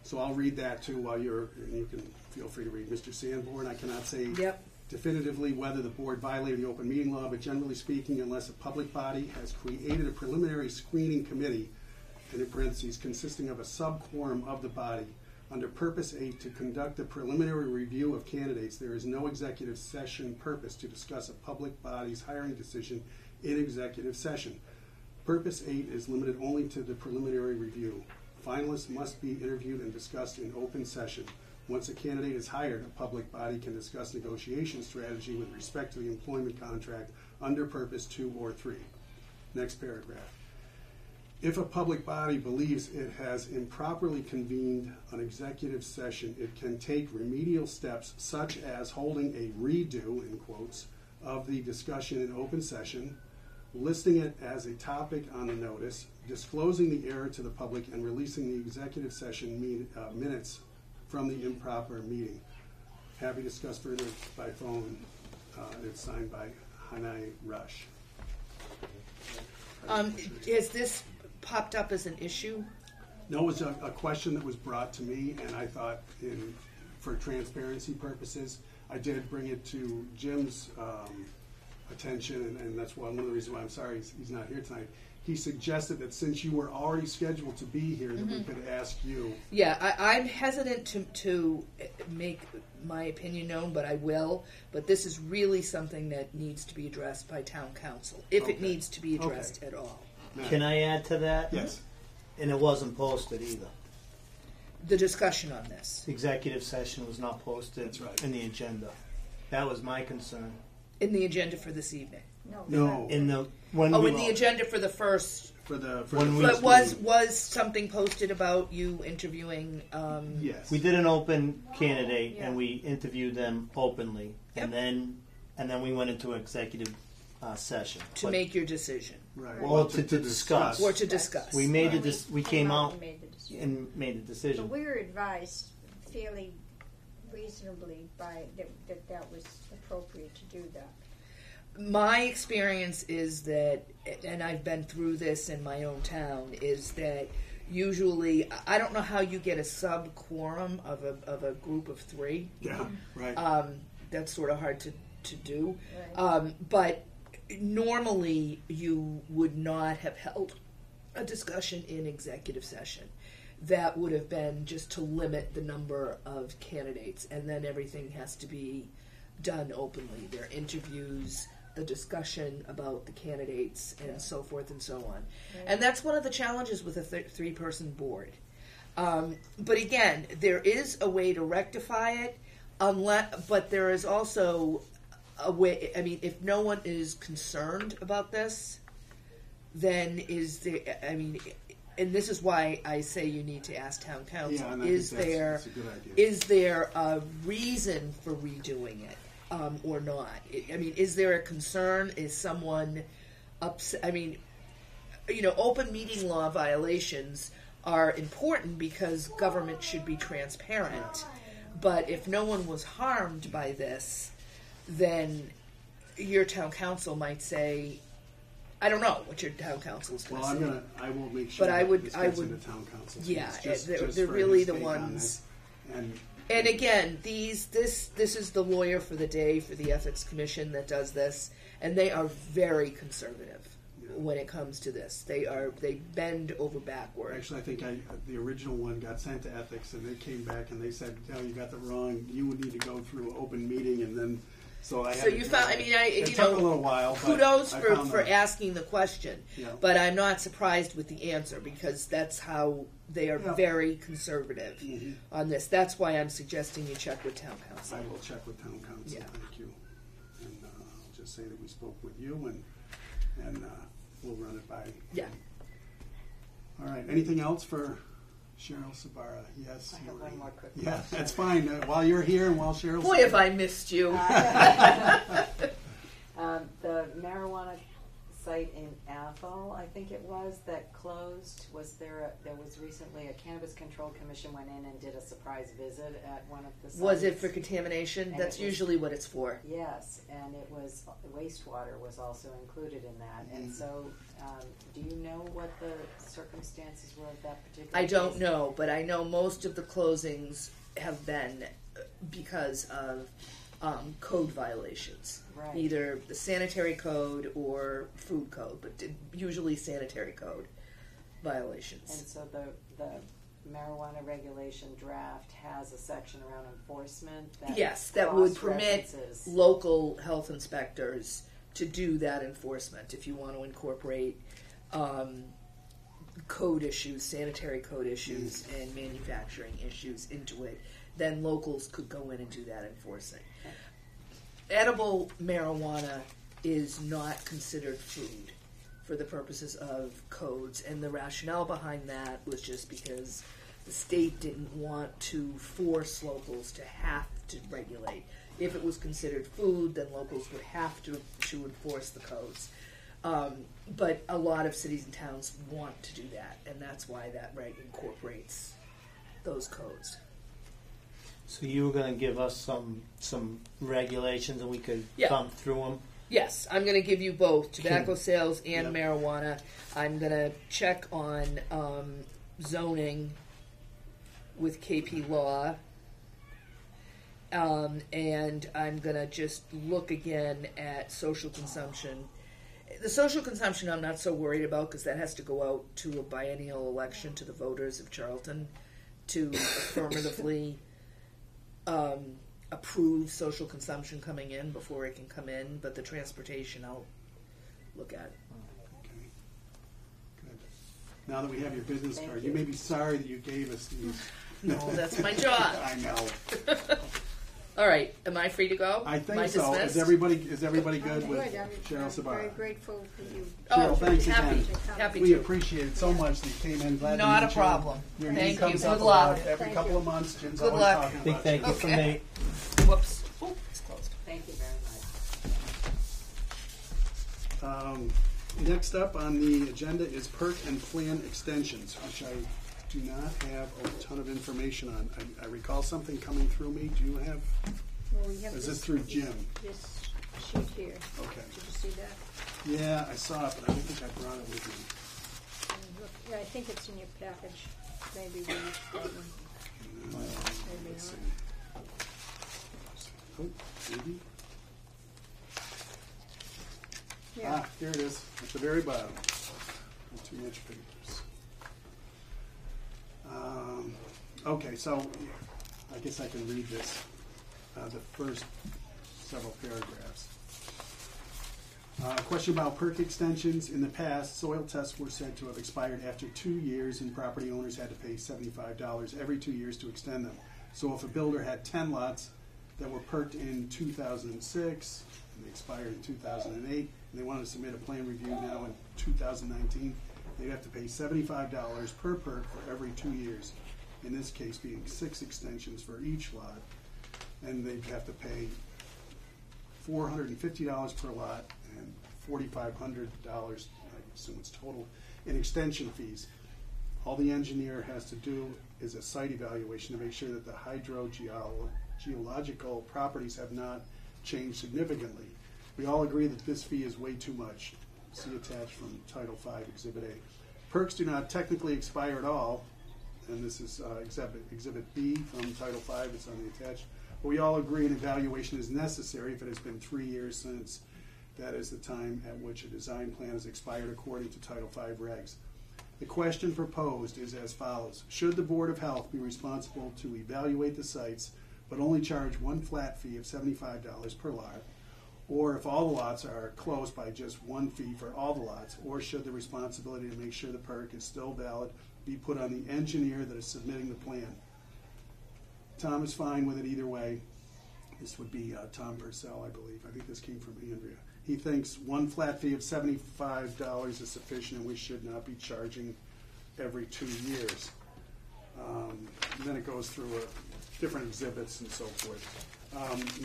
So I'll read that too while and you can feel free to read. Mr. Sanborn, I cannot say definitively whether the board violated the open meeting law, but generally speaking, unless a public body has created a preliminary screening committee, and in parentheses, consisting of a sub-quorum of the body, under Purpose 8 to conduct a preliminary review of candidates, there is no executive session purpose to discuss a public body's hiring decision in executive session. Purpose 8 is limited only to the preliminary review. Finalists must be interviewed and discussed in open session. Once a candidate is hired, a public body can discuss negotiation strategy with respect to the employment contract under Purpose 2 or 3. Next paragraph. If a public body believes it has improperly convened an executive session, it can take remedial steps such as holding a redo, in quotes, of the discussion in open session, listing it as a topic on the notice, disclosing the error to the public, and releasing the executive session minutes from the improper meeting. Happy to discuss further by phone. It's signed by Hanai Rush.
Has this popped up as an issue?
No, it was a question that was brought to me, and I thought for transparency purposes, I did bring it to Jim's attention, and that's one of the reasons why I'm sorry he's not here tonight. He suggested that since you were already scheduled to be here, that we could ask you.
Yeah, I'm hesitant to make my opinion known, but I will. But this is really something that needs to be addressed by town council, if it needs to be addressed at all.
Can I add to that?
Yes.
And it wasn't posted either.
The discussion on this.
The executive session was not posted
That's right.
in the agenda. That was my concern.
In the agenda for this evening.
No.
In the
agenda for the first.
When we-
But was something posted about you interviewing?
Yes.
we did an open candidate
Yeah.
and we interviewed them openly,
Yep.
and then we went into executive session
To
But-
make your decision
Right.
Well, to discuss.
or to discuss.
We made
Yeah.
we came out
and made the decision.
and made the
But
decision.
we were advised fairly reasonably by that was appropriate to do that.
My experience is that, and I've been through this in my own town, is that usually I don't know how you get a sub quorum of a group of 3.
Yeah. Right.
That's sort of hard to do.
Right.
But normally you would not have held a discussion in executive session. That would have been just to limit the number of candidates, and then everything has to be done openly. There are interviews, the discussion about the candidates, and so forth and so on.
Right.
And that's one of the challenges with a 3-person board. But again, there is a way to rectify it, but there is also a way. I mean, if no one is concerned about this, then is there? I mean, and this is why I say you need to ask town council.
Yeah, and I
is
think that's
there
a good idea.
is there a reason for redoing it or not? I mean, is there a concern? Is someone upset? I mean, open meeting law violations are important because government should be transparent. But if no one was harmed by this, then your town council might say, I don't know what your town council is going to
Well,
say.
I will make sure.
But I would-
this
I
gets
would-
into town council.
Yeah,
just
they're
for
really
his
the
take on
ones.
this.
And again, this is the lawyer for the day for the Ethics Commission that does this, and they are very conservative when it comes to this. They bend over backward.
Actually, I think the original one got sent to ethics, and they came back and they said, "No, you got that wrong. You would need to go through open meeting and then So I
So
had to
you
do
found,
that.
I mean,
It
you
took
know,
a little while. But
kudos
I
for,
found
for
the-
asking the question,
Yeah.
but I'm not surprised with the answer because that's how they are
Yeah.
very conservative
Mhm.
on this. That's why I'm suggesting you check with town council.
I will check with town council.
Yeah.
Thank you. And I'll just say that we spoke with you, and we'll run it by.
Yeah.
All right. Anything else for Cheryl Sabara? Yes.
I have
Maureen?
one more quick
Yeah,
question.
that's fine. While you're here and while Cheryl's
Boy,
here.
have I missed you.
The marijuana site in Athol, I think it was, that closed, there was recently a Cannabis Control Commission went in and did a surprise visit at one of the sites.
Was it for contamination?
And
That's
it was-
usually what it's for.
Yes, and it was, wastewater was also included in that, and so, do you know what the circumstances were of that particular
I don't
case?
know, but I know most of the closings have been because of code violations.
Right.
Either the sanitary code or food code, but usually sanitary code violations.
And so the marijuana regulation draft has a section around enforcement that
Yes, that would permit
cross-references.
local health inspectors to do that enforcement if you want to incorporate code issues, sanitary code issues, and manufacturing issues into it. Then locals could go in and do that enforcing. Edible marijuana is not considered food for the purposes of codes, and the rationale behind that was just because the state didn't want to force locals to have to regulate. If it was considered food, then locals would have to enforce the codes. But a lot of cities and towns want to do that, and that's why that reg incorporates those codes.
So you were going to give us some regulations, and we could
Yeah.
thumb through them.
Yes, I'm going to give you both tobacco sales and
Yep.
marijuana. I'm going to check on zoning with KP Law. And I'm going to just look again at social consumption. The social consumption I'm not so worried about because that has to go out to a biennial election to the voters of Charlton to affirmatively approve social consumption coming in before it can come in, but the transportation I'll look at.
Okay. Good. Now that we have your business
Thank
card,
you.
you may be sorry that you gave us these.
No, that's my job.
I know.
All right, am I free to go?
I
Am
think so.
dismissed?
Is everybody good
I'm
with
good.
Cheryl
I'm very
Sabara?
grateful for you.
Oh,
Cheryl, thanks
happy,
again.
happy
We
to.
appreciate it so much that you came in. Glad to
Not
meet
a
you.
problem.
Your name
Thank you.
comes up
Good luck.
about every
Thank
couple
you.
of months. Jim's
Good
always
luck.
talking
Big
about
thank
you.
you from
Okay.
me.
Whoops. Oh, it's closed.
Thank you very much.
Next up on the agenda is perk and plan extensions, which I do not have a ton of information on. I recall something coming through me. Do you have?
Well, we have
Is this through Jim?
This sheet here.
Okay.
Did you see that?
Yeah, I saw it, but I don't think I brought it with me.
Look, yeah, I think it's in your package. Maybe we used that one. Maybe
Let's see.
not.
Oh, maybe.
Yeah.
Ah, here it is, at the very bottom. Not too much papers. Okay, so I guess I can read this, the first several paragraphs. Question about perk extensions. In the past, soil tests were said to have expired after 2 years, and property owners had to pay $75 every 2 years to extend them. So if a builder had 10 lots that were perked in 2006, and they expired in 2008, and they wanted to submit a plan review now in 2019, they'd have to pay $75 per perk for every 2 years. In this case, being 6 extensions for each lot, and they'd have to pay $450 per lot and $4,500, I assume it's total, in extension fees. All the engineer has to do is a site evaluation to make sure that the hydrogeological properties have not changed significantly. We all agree that this fee is way too much. See attached from Title V, Exhibit A. Perks do not technically expire at all, and this is Exhibit B from Title V, it's on the attached. But we all agree an evaluation is necessary if it has been 3 years since that is the time at which a design plan has expired according to Title V regs. The question proposed is as follows. Should the Board of Health be responsible to evaluate the sites but only charge one flat fee of $75 per lot, or if all the lots are close by just 1 fee for all the lots, or should the responsibility to make sure the perk is still valid be put on the engineer that is submitting the plan? Tom is fine with it either way. This would be Tom Purcell, I believe. I think this came from Andrea. He thinks 1 flat fee of $75 is sufficient and we should not be charging every 2 years. Then it goes through different exhibits and so forth.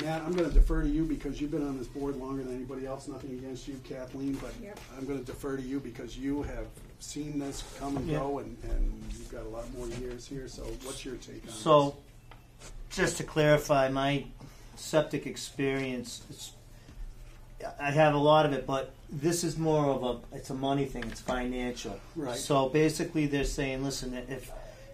Matt, I'm going to defer to you because you've been on this board longer than anybody else. Nothing against you, Kathleen, but
Yep.
I'm going to defer to you because you have seen this come and
Yeah.
go, and you've got a lot more years here. So what's your take on
So, just to clarify, my septic experience, I have a lot of it, but this is more of it's a money thing, it's financial.
Right.
So basically they're saying, listen,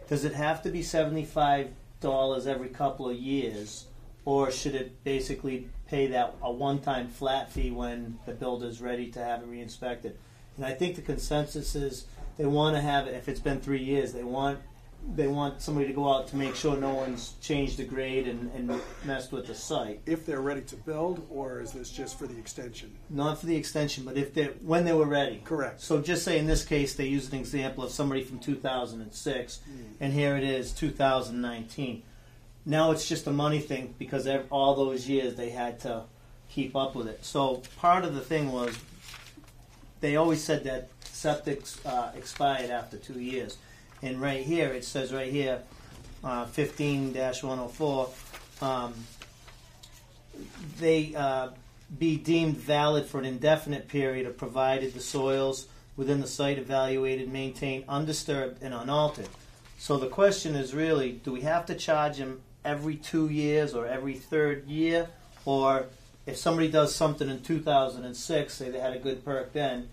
does it have to be $75 every couple of years, or should it basically pay a one-time flat fee when the builder's ready to have it re-inspected? And I think the consensus is they want to have it, if it's been 3 years, they want somebody to go out to make sure no one's changed the grade and messed with the site.
if they're ready to build, or is this just for the extension?
Not for the extension, but when they were ready.
Correct.
So just say in this case they use an example of somebody from 2006, and here it is 2019. Now it's just a money thing because all those years they had to keep up with it. So part of the thing was they always said that septics expired after 2 years. And right here, it says right here, 15-104, they be deemed valid for an indefinite period of provided the soils within the site evaluated, maintained, undisturbed, and unaltered. So the question is really, do we have to charge them every 2 years or every third year? Or if somebody does something in 2006, say they had a good perk then,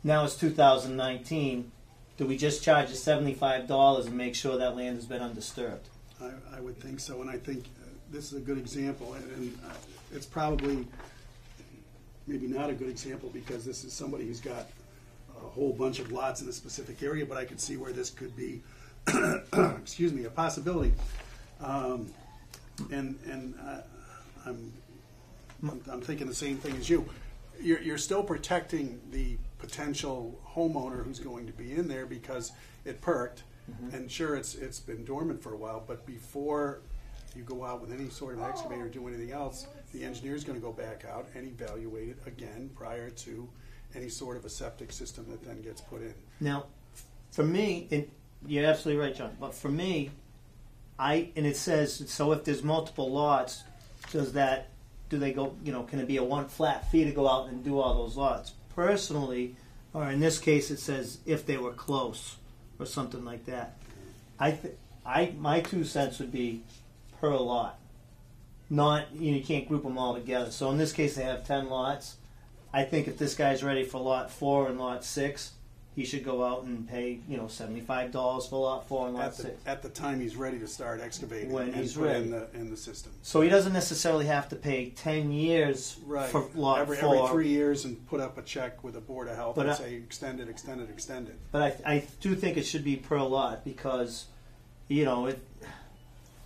now it's 2019, do we just charge the $75 and make sure that land has been undisturbed?
I would think so, and I think this is a good example, and it's probably maybe not a good example because this is somebody who's got a whole bunch of lots in a specific area, but I could see where this could be, excuse me, a possibility. I'm thinking the same thing as you. You're still protecting the potential homeowner who's going to be in there because it perked, and sure, it's been dormant for a while, but before you go out with any sort of excavator or do anything else, the engineer's going to go back out and evaluate it again prior to any sort of a septic system that then gets put in.
Now, for me, and you're absolutely right, John, but for me, and it says, so if there's multiple lots, do they go, can it be a one flat fee to go out and do all those lots? Personally, or in this case it says if they were close or something like that. My 2 cents would be per lot. Not, you can't group them all together. So in this case they have 10 lots. I think if this guy's ready for lot 4 and lot 6, he should go out and pay, $75 for lot 4 and lot 6.
At the time he's ready to start excavating
When
and
he's
put
ready.
in the system.
So he doesn't necessarily have to pay 10 years
Right.
for lot
every
4.
3 years and put up a check with the Board of Health
But
and
I-
say extend it.
But I do think it should be per lot because, define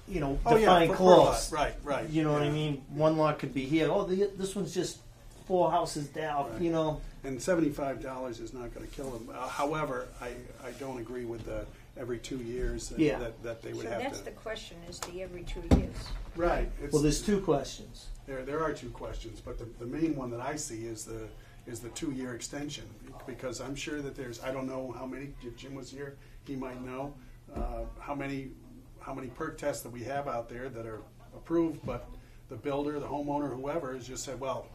per
close.
lot. Right.
You know what I
yeah.
mean? One lot could be here. Oh, this one's just 4 houses down.
Right. And $75 is not going to kill them. However, I don't agree with the every 2 years that they would
So
have
that's
to.
the question, is the every 2 years.
Right. It's,
Well, there's 2 questions.
there are 2 questions, but the main one that I see is the 2-year extension, because I'm sure that I don't know how many. If Jim was here, he might know how many perk tests that we have out there that are approved, but the builder, the homeowner, whoever has just said, well,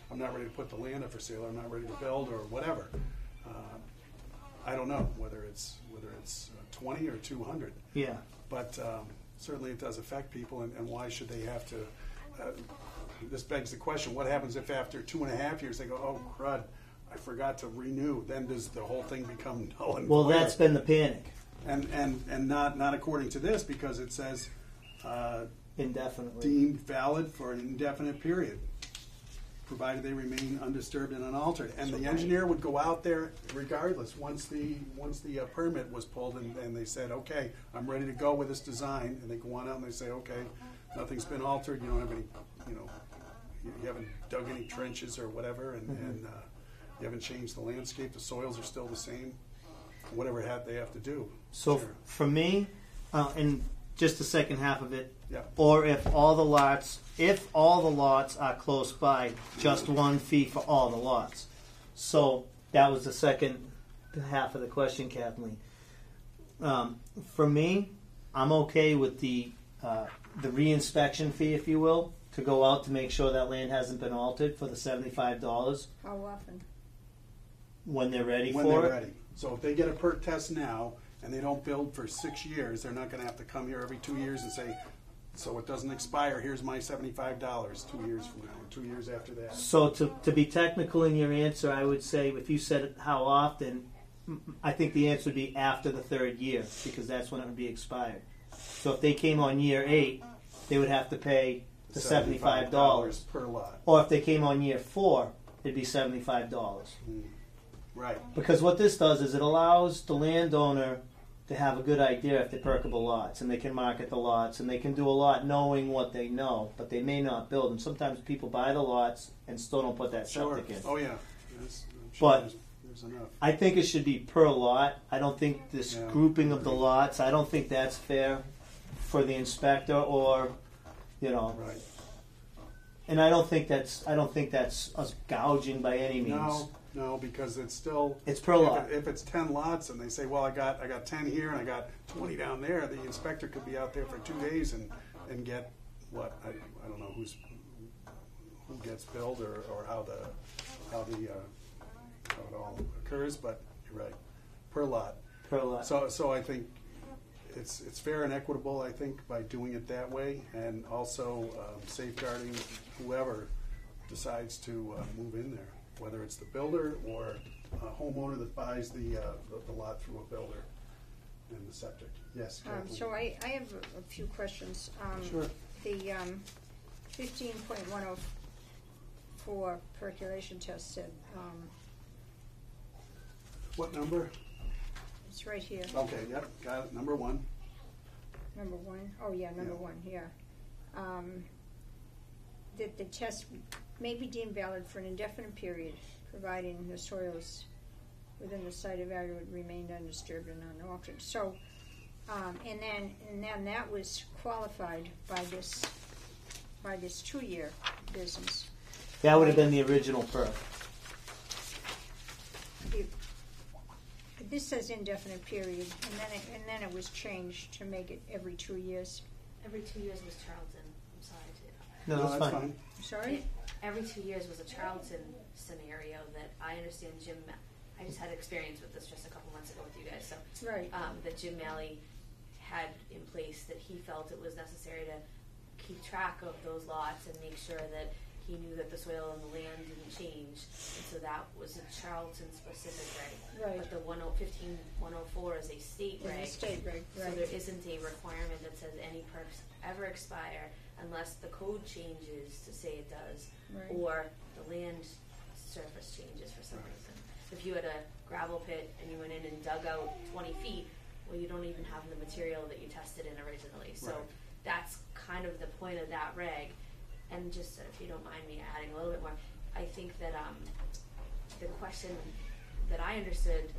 I'm not ready to put the land up for sale, or I'm not ready to build, or whatever. I don't know whether it's 20 or 200,
Yeah.
but certainly it does affect people, and why should they have to? This begs the question: what happens if after 2.5 years they go, "Oh crud, I forgot to renew"? Then does the whole thing become null and
Well,
void?
that's been the panic.
and not according to this, because it says
Indefinitely.
deemed valid for an indefinite period, provided they remain undisturbed and unaltered. And the engineer would go out there regardless once the permit was pulled and they said, okay, I'm ready to go with this design, and they go on out and they say, okay, nothing's been altered, you don't have any you haven't dug any trenches or whatever, and you haven't changed the landscape, the soils are still the same, whatever they have to do.
So
Sure.
for me, and just the second half of it,
Yeah.
or if all the lots are close by, just one fee for all the lots. So that was the second half of the question, Kathleen. For me, I'm okay with the reinspection fee, if you will, to go out to make sure that land hasn't been altered for the $75
How often?
when they're ready
When
for
they're
it.
ready. So if they get a perk test now, and they don't build for 6 years, they're not gonna have to come here every 2 years and say, so it doesn't expire, here's my $75 2 years from now, or 2 years after that.
So to be technical in your answer, I would say if you said how often, I think the answer would be after the 3rd year, because that's when it would be expired. So if they came on year 8, they would have to pay the $75.
per lot.
Or if they came on year 4, it'd be $75.
Right.
Because what this does is it allows the landowner to have a good idea if they're perkable lots, and they can market the lots, and they can do a lot knowing what they know, but they may not build. And sometimes people buy the lots and still don't put that
Sure.
septic in.
Oh, yeah. Yes, I'm sure
But-
there's enough.
I think it should be per lot. I don't think this
Yeah.
grouping of the lots, I don't think that's fair for the inspector or,
Right.
and I don't think that's us gouging by any means.
No, because it's still.
It's per lot.
If it's 10 lots and they say, well, I got 10 here and I got 20 down there, the inspector could be out there for 2 days and get what? I don't know who gets billed or how it all occurs, but you're right. Per lot.
Per lot.
So I think it's fair and equitable, I think, by doing it that way, and also safeguarding whoever decides to move in there, whether it's the builder or a homeowner that buys the lot through a builder and the septic. Yes, Kathleen?
So I have a few questions.
Sure.
The 15.104 percolation test said,
What number?
it's right here,
Okay, yep, got it, number 1.
number 1. Oh, yeah, number
Yeah.
1, yeah. That the test may be deemed valid for an indefinite period, providing the soils within the site of area would remain undisturbed and unaltered. So, and then that was qualified by this 2-year business.
That would have been the original perk.
This says indefinite period, and then it was changed to make it every 2 years.
Every 2 years was Charlton. I'm sorry to.
No, that's fine.
Sorry?
Every 2 years was a Charlton scenario that I understand Jim. I just had experience with this just a couple months ago with you guys. So
Right.
that Jim Malley had in place that he felt it was necessary to keep track of those lots and make sure that he knew that the soil and the land didn't change, and so that was a Charlton specific reg.
Right.
But the 15.104 is a state reg.
It's a state reg,
So
right.
there isn't a requirement that says any perks ever expire unless the code changes to say it does,
Right.
or the land surface changes for some reason. If you had a gravel pit and you went in and dug out 20 feet, well, you don't even have the material that you tested in originally. So
Right.
that's kind of the point of that reg. And just if you don't mind me adding a little bit more, I think that the question that I understood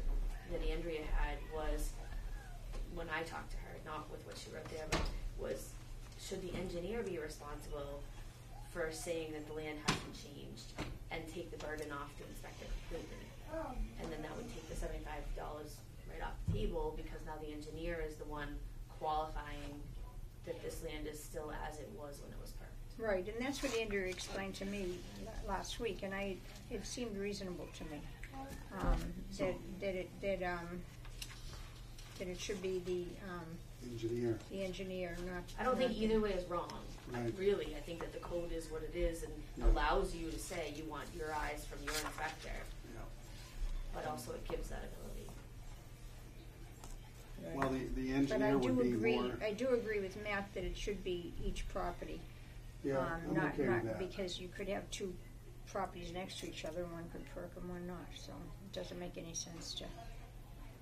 that Andrea had was, when I talked to her, not with what she wrote there, but was, should the engineer be responsible for saying that the land hasn't changed and take the burden off the inspector completely? And then that would take the $75 right off the table, because now the engineer is the one qualifying that this land is still as it was when it was perked.
Right, and that's what Andrew explained to me last week, and it seemed reasonable to me. That it should be the engineer, not.
I don't think
not
either way is wrong.
Right.
Really, I think that the code is what it is and
Yeah.
allows you to say you want your eyes from your inspector,
Yeah.
but also it gives that ability.
Right.
Well, the
But I
engineer would
do
be
agree.
more.
I do agree with Matt that it should be each property.
Yeah, I'm
not
okay with that.
because you could have 2 properties next to each other, one could perk and one not. So it doesn't make any sense to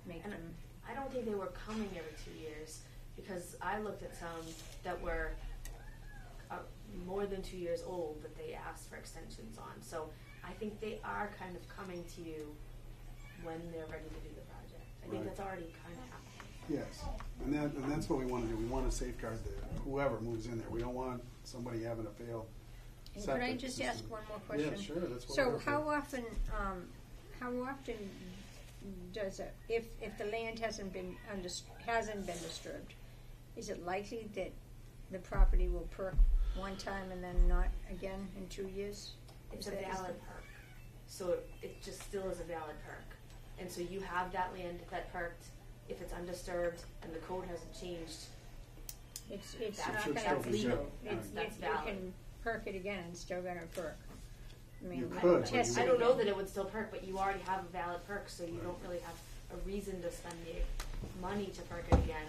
make
And
them.
I don't think they were coming every 2 years, because I looked at some that were more than 2 years old that they asked for extensions on. So I think they are kind of coming to you when they're ready to do the project. I think
Right.
that's already kind of happening.
Yes, and that's what we want to do. We want to safeguard whoever moves in there. We don't want somebody having a failed
And could I
septic
just
system.
ask one more question?
Yeah, sure, that's what we're
So
here for.
how often does if the land hasn't been disturbed, is it likely that the property will perk one time and then not again in 2 years?
It's
Is
a
that- is
valid perk. So it just still is a valid perk. And so you have that land that perked. If it's undisturbed and the code hasn't changed,
It's
That
not
should
gonna
still
that's
be
legal.
good.
It's,
That's
you
valid.
can perk it again and still gonna perk. I mean,
You
like,
could, but
test
you
I
it
don't know
again.
that it would still perk, but you already have a valid perk, so you don't really have a reason to spend the money to perk it again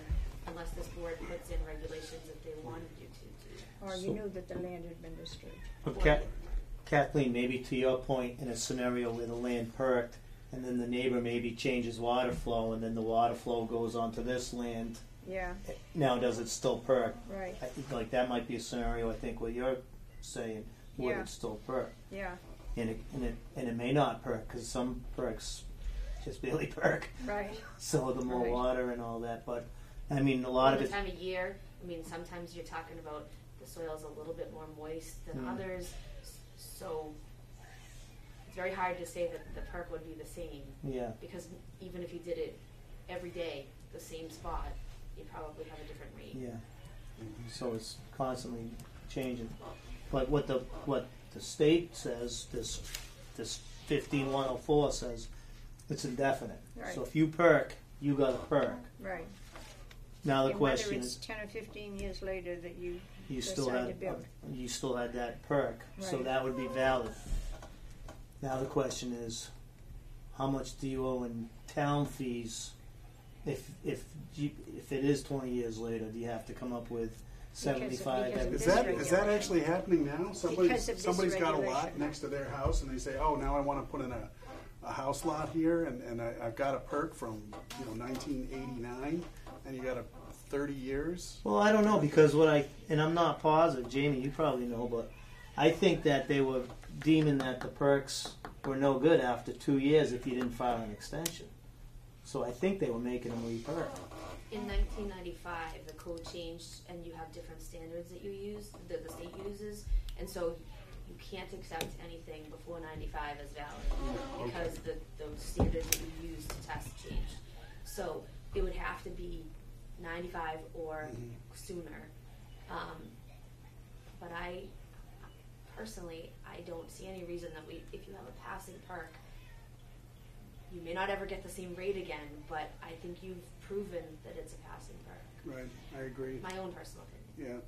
unless this board puts in regulations if they wanted you to.
Or you
So-
knew that the land had been disturbed.
But Kathleen, maybe to your point, in a scenario where the land perked, and then the neighbor maybe changes water flow, and then the water flow goes onto this land.
Yeah,
Now, does it still perk?
right,
I think like that might be a scenario. I think what you're saying would
Yeah.
it still perk,
yeah,
and it may not perk because some perks just barely perk.
right.
So the more
Right.
water and all that, but I mean a lot of
the
it.
time of year, I mean, sometimes you're talking about the soil's a little bit more moist than others, so it's very hard to say that the perk would be the same,
Yeah,
because even if you did it every day, the same spot, you probably have a different rate.
yeah. So it's constantly changing. But what the state says, this 15104 says, it's indefinite.
Right.
So if you perk, you got to perk.
Right.
Now the
And
question
whether it's
is,
10 or 15 years later that you
still
decide to
had
build.
you still had that perk, so
Right.
that would be valid. Now the question is, how much do you owe in town fees? If it is 20 years later, do you have to come up with 75?
because of
Is
this
that
regulation.
actually happening now?
Because of this
Somebody's got a lot
regulation.
next to their house, and they say, "Oh, now I want to put in a house lot here, and I've got a perk from 1989, and you got a 30 years."
Well, I don't know because and I'm not positive, Jamie, you probably know, but I think that they were deeming that the perks were no good after 2 years if you didn't file an extension. So I think they were making them re-perk.
In 1995, the code changed, and you have different standards that you use, that the state uses, and so you can't accept anything before 95 as valid because the standards that you use to test changed. So it would have to be 95 or sooner. But I personally, I don't see any reason that if you have a passing perk, you may not ever get the same rate again, but I think you've proven that it's a passing perk.
Right, I agree.
My own personal opinion.
Yeah.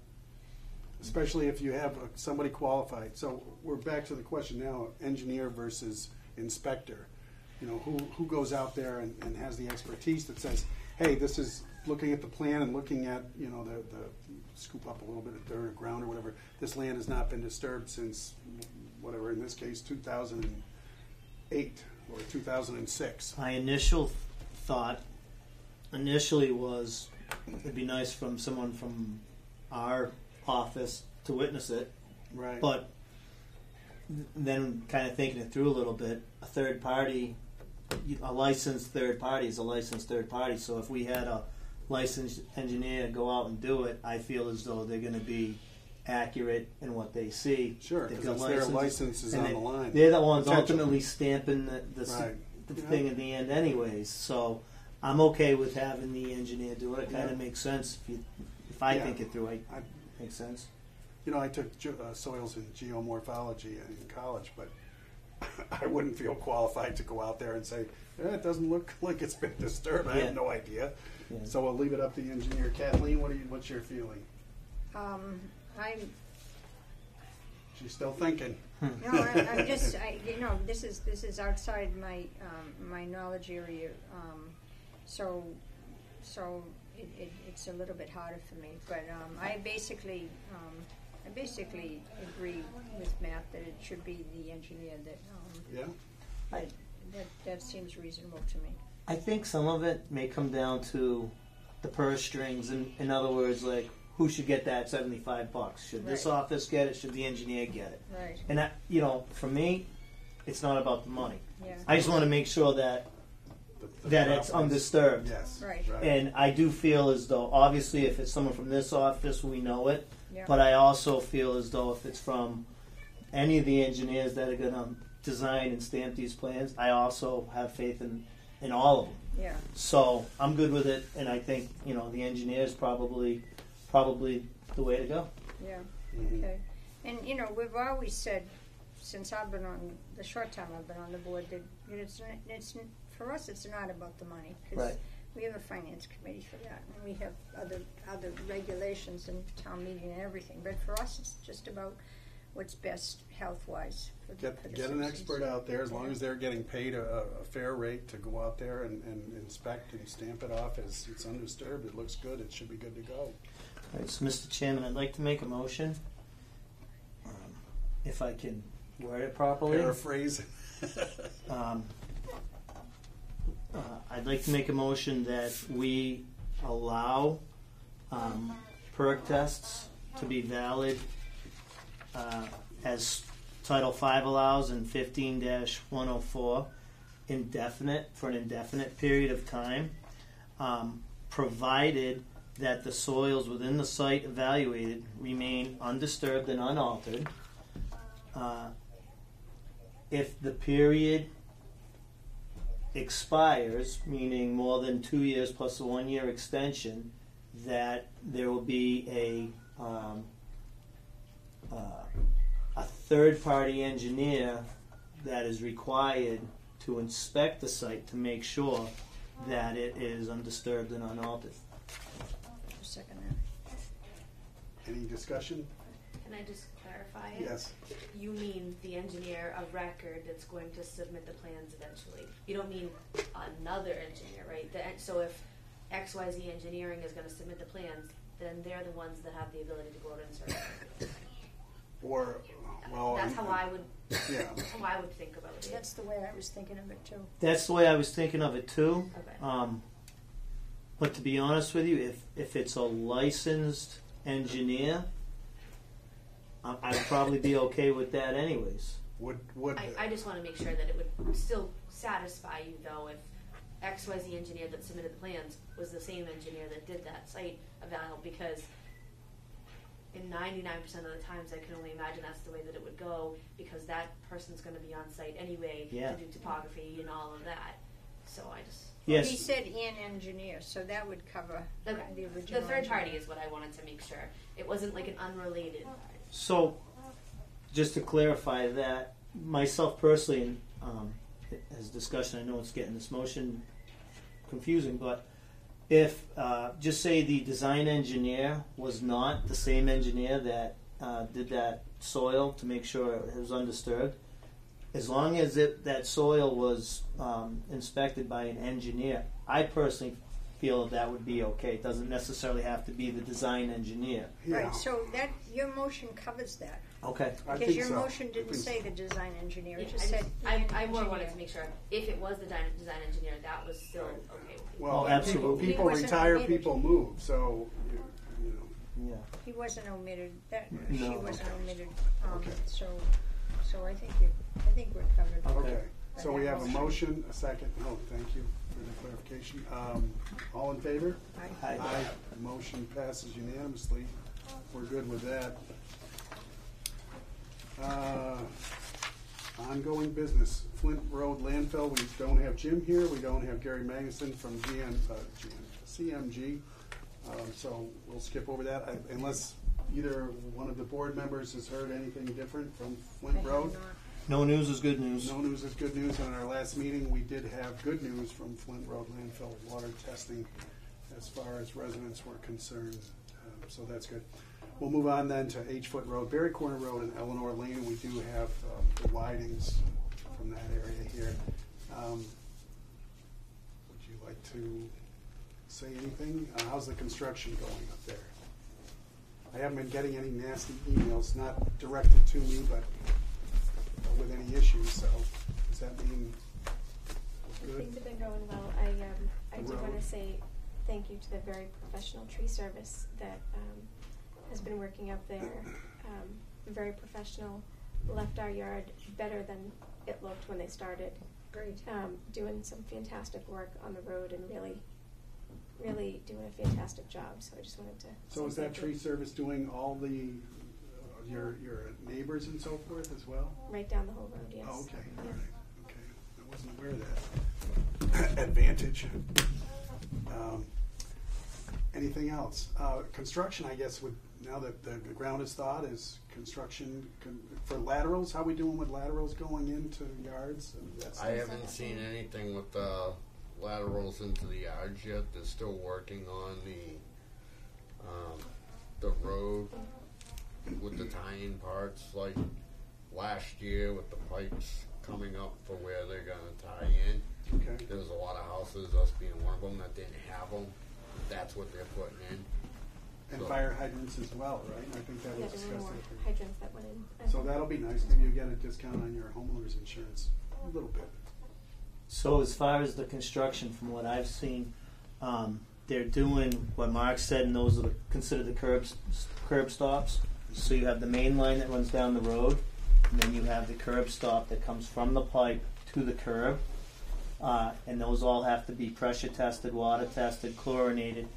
Especially if you have somebody qualified. So we're back to the question now: engineer versus inspector. Who goes out there and has the expertise that says, "Hey, this is looking at the plan and looking at the scoop up a little bit of dirt or ground or whatever. This land has not been disturbed since whatever. In this case, 2008 or 2006.
My initial thought was it'd be nice from someone from our office to witness it,
Right.
but then kind of thinking it through a little bit, a third party, a licensed third party is a licensed third party. So if we had a licensed engineer go out and do it, I feel as though they're going to be accurate in what they see.
Sure,
They've
because
got
their
licenses,
license is
and
on the line.
They're the ones
Potentially.
ultimately stamping the
Right. Yeah.
thing at the end, anyways. So I'm okay with having the engineer do it. It kind
Yeah.
of makes sense if I
Yeah.
think it through. It
I-
makes sense.
I took soils and geomorphology in college, but I wouldn't feel qualified to go out there and say, it doesn't look like it's been disturbed. I
Yeah.
have no idea.
Yeah.
So I'll leave it up to the engineer. Kathleen, what's your feeling?
I'm
She's still thinking.
I'm just this is outside my knowledge area, so it's a little bit harder for me. But I basically agree with Matt that it should be the engineer
Yeah?
that seems reasonable to me.
I think some of it may come down to the purse strings. In other words, like who should get that $75? Should this
Right.
office get it? Should the engineer get it?
Right,
And that, for me, it's not about the money.
yeah,
I just want to make sure that
The
that it's
properties.
undisturbed.
Yes.
Right.
And I do feel as though, obviously, if it's someone from this office, we know it.
yeah.
But I also feel as though if it's from any of the engineers that are going to design and stamp these plans, I also have faith in all of them.
Yeah,
So I'm good with it, and I think the engineers probably the way to go.
yeah,
Mhm.
okay. And, we've always said, since I've been on, the short time I've been on the board, that it's for us, it's not about the money. 'Cause
Right.
we have a finance committee for that, and we have other regulations and town meeting and everything. But for us, it's just about what's best health-wise for the
Get an
citizens.
expert out there, as long as they're getting paid a fair rate to go out there and inspect and stamp it off as it's undisturbed, it looks good, it should be good to go.
All right, so Mr. Chairman, I'd like to make a motion, if I can word it properly.
Paraphrase.
Um, I'd like to make a motion that we allow perk tests to be valid as Title V allows in 15-104, indefinite, for an indefinite period of time, provided that the soils within the site evaluated remain undisturbed and unaltered. If the period expires, meaning more than 2 years plus a 1 year extension, that there will be a third-party engineer that is required to inspect the site to make sure that it is undisturbed and unaltered.
Second that.
Any discussion?
Can I just clarify it?
Yes.
You mean the engineer of record that's going to submit the plans eventually. You don't mean another engineer, right? So if XYZ Engineering is going to submit the plans, then they're the ones that have the ability to go out and certify.
Or, well,
That's how I would.
yeah.
That's how I would think about it.
That's the way I was thinking of it, too.
That's the way I was thinking of it too.
Okay.
But to be honest with you, if it's a licensed engineer, I'd probably be okay with that anyways.
Would
I just want to make sure that it would still satisfy you, though, if XYZ engineer that submitted the plans was the same engineer that did that site eval, because in 99% of the times I can only imagine that's the way that it would go, because that person's going to be on site anyway
Yeah.
to do topography and all of that. So I just...
Yes.
He said an engineer, so that would cover
Okay.
the original.
The third party
engineer.
is what I wanted to make sure. It wasn't like an unrelated party.
So, just to clarify that, myself personally, as discussion, I know it's getting this motion confusing, but if, just say the design engineer was not the same engineer that did that soil to make sure it was undisturbed, as long as that soil was inspected by an engineer, I personally feel that would be okay. It doesn't necessarily have to be the design engineer.
yeah.
Right, so that, your motion covers that.
Okay.
I
Because
think
your
so.
motion
I
didn't
think
say
so.
the design engineer,
Yeah,
it just said
I
an
more wanted
engineer.
to make sure if it was the design engineer, that was still okay with me.
Well,
Oh, absolutely.
People
He wasn't
retire,
omitted.
people move, so, you know.
Yeah.
He wasn't omitted,
No.
she wasn't omitted,
Okay.
so I think we're covered.
Okay.
Okay, so we have a motion, a second, no, thank you for the clarification. All in favor?
Aye.
Aye.
Motion passes unanimously. We're good with that. Ongoing business, Flint Road landfill, we don't have Jim here, we don't have Gary Magnuson from CMG, so we'll skip over that, unless either one of the board members has heard anything different from
I
Flint
have
Road.
not.
No news is good news.
No news is good news. In our last meeting, we did have good news from Flint Road landfill water testing as far as residents were concerned. So that's good. We'll move on then to H-Foot Road, Berry Corner Road, and Eleanor Lane. We do have the widings from that area here. Would you like to say anything? How's the construction going up there? I haven't been getting any nasty emails, not directed to me, but with any issues, so does that mean
I
good?
think they've been going well. I do
The
want
road.
to say thank you to the very professional tree service that has been working up there. Very professional, left our yard better than it looked when they started.
Great.
Doing some fantastic work on the road and really doing a fantastic job. So I just wanted to.
So
say
is that
thank
tree
you.
service doing all the, your neighbors and so forth as well?
Right down the whole road, yes.
Oh, okay, all
Yeah.
right, okay. I wasn't aware of that. Advantage. Anything else? Construction, I guess, now that the ground is thawed, is construction for laterals? How we doing with laterals going into yards?
I haven't seen anything with the laterals into the yards yet. They're still working on the road with the tie-in parts, like last year with the pipes coming up for where they're gonna tie in.
Okay.
There was a lot of houses, us being one of them, that didn't have them. That's what they're putting in.
And
So-
fire hydrants as well, right? I think that
Yeah,
was
there were
discussed.
more
at the-
hydrants that went in.
So that'll be nice. Maybe you get a discount on your homeowner's insurance, a little bit.
So as far as the construction, from what I've seen, they're doing what Mark said, and those are considered the curb stops. So you have the main line that runs down the road, and then you have the curb stop that comes from the pipe to the curb, and those all have to be pressure tested, water tested, chlorinated.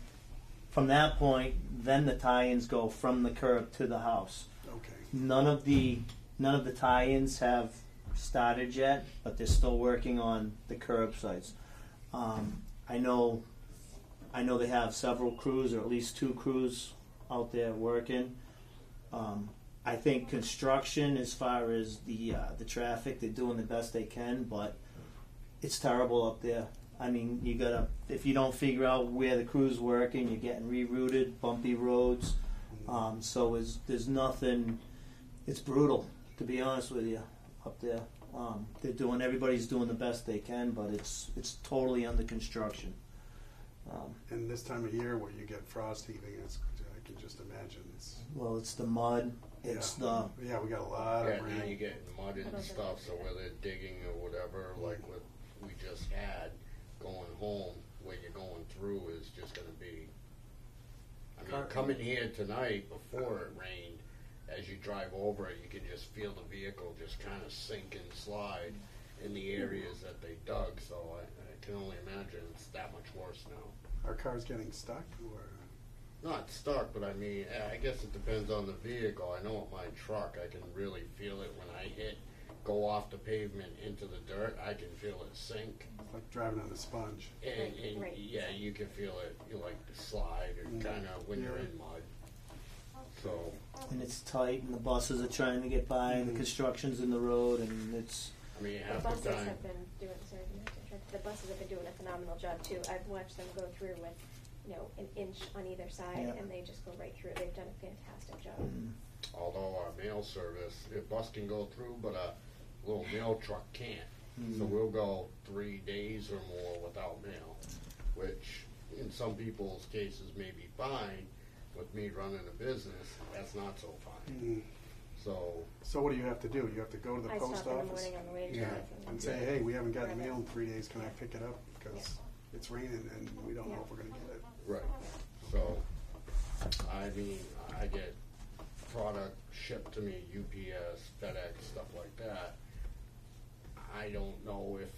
From that point, then the tie-ins go from the curb to the house.
Okay.
None of the tie-ins have started yet, but they're still working on the curb sites. I know they have several crews, or at least 2 crews out there working. I think construction, as far as the traffic, they're doing the best they can, but it's terrible up there. I mean, if you don't figure out where the crew's working, you're getting rerouted, bumpy roads. So there's nothing. It's brutal, to be honest with you, up there. Everybody's doing the best they can, but it's totally under construction.
And this time of year where you get frost heaving, I can just imagine.
Well, it's the mud. It's
yeah, we got a lot
Yeah,
of rain.
now you're getting mud and stuff, so where they're digging or whatever, like what we just had, going home, where you're going through is just gonna be, I mean, coming here tonight before it rained, as you drive over it, you can just feel the vehicle just kind of sink and slide in the areas that they dug, so I can only imagine it's that much worse now.
Are cars getting stuck or?
Not stuck, but I mean, I guess it depends on the vehicle. I know with my truck, I can really feel it when I go off the pavement into the dirt. I can feel it sink,
Like driving on a sponge.
and
Right.
yeah, you can feel it. You like slide or kind of when you're
Yeah.
in mud. So
and it's tight, and the buses are trying to get by, and the construction's in the road, and it's.
I mean,
The
half the
buses
time.
have been doing. Sorry, to interrupt. The buses have been doing a phenomenal job too. I've watched them go through with, an inch on either side,
Yeah.
and they just go right through. They've done a fantastic job.
Although our mail service, the bus can go through, but a little mail truck can't. So
Mm.
we'll go 3 days or more without mail, which in some people's cases may be fine. With me running a business, that's not so fine.
Mm.
So
What do you have to do? You have to go to the
I
post
stop in the
office
morning on the way to
yeah,
drive
and say, hey, we haven't gotten
Grab it.
mail in 3 days. Can I pick it up? Because it's raining and we don't know if we're going to get it.
right. So I mean, I get product shipped to me, UPS, FedEx, stuff like that. I don't know if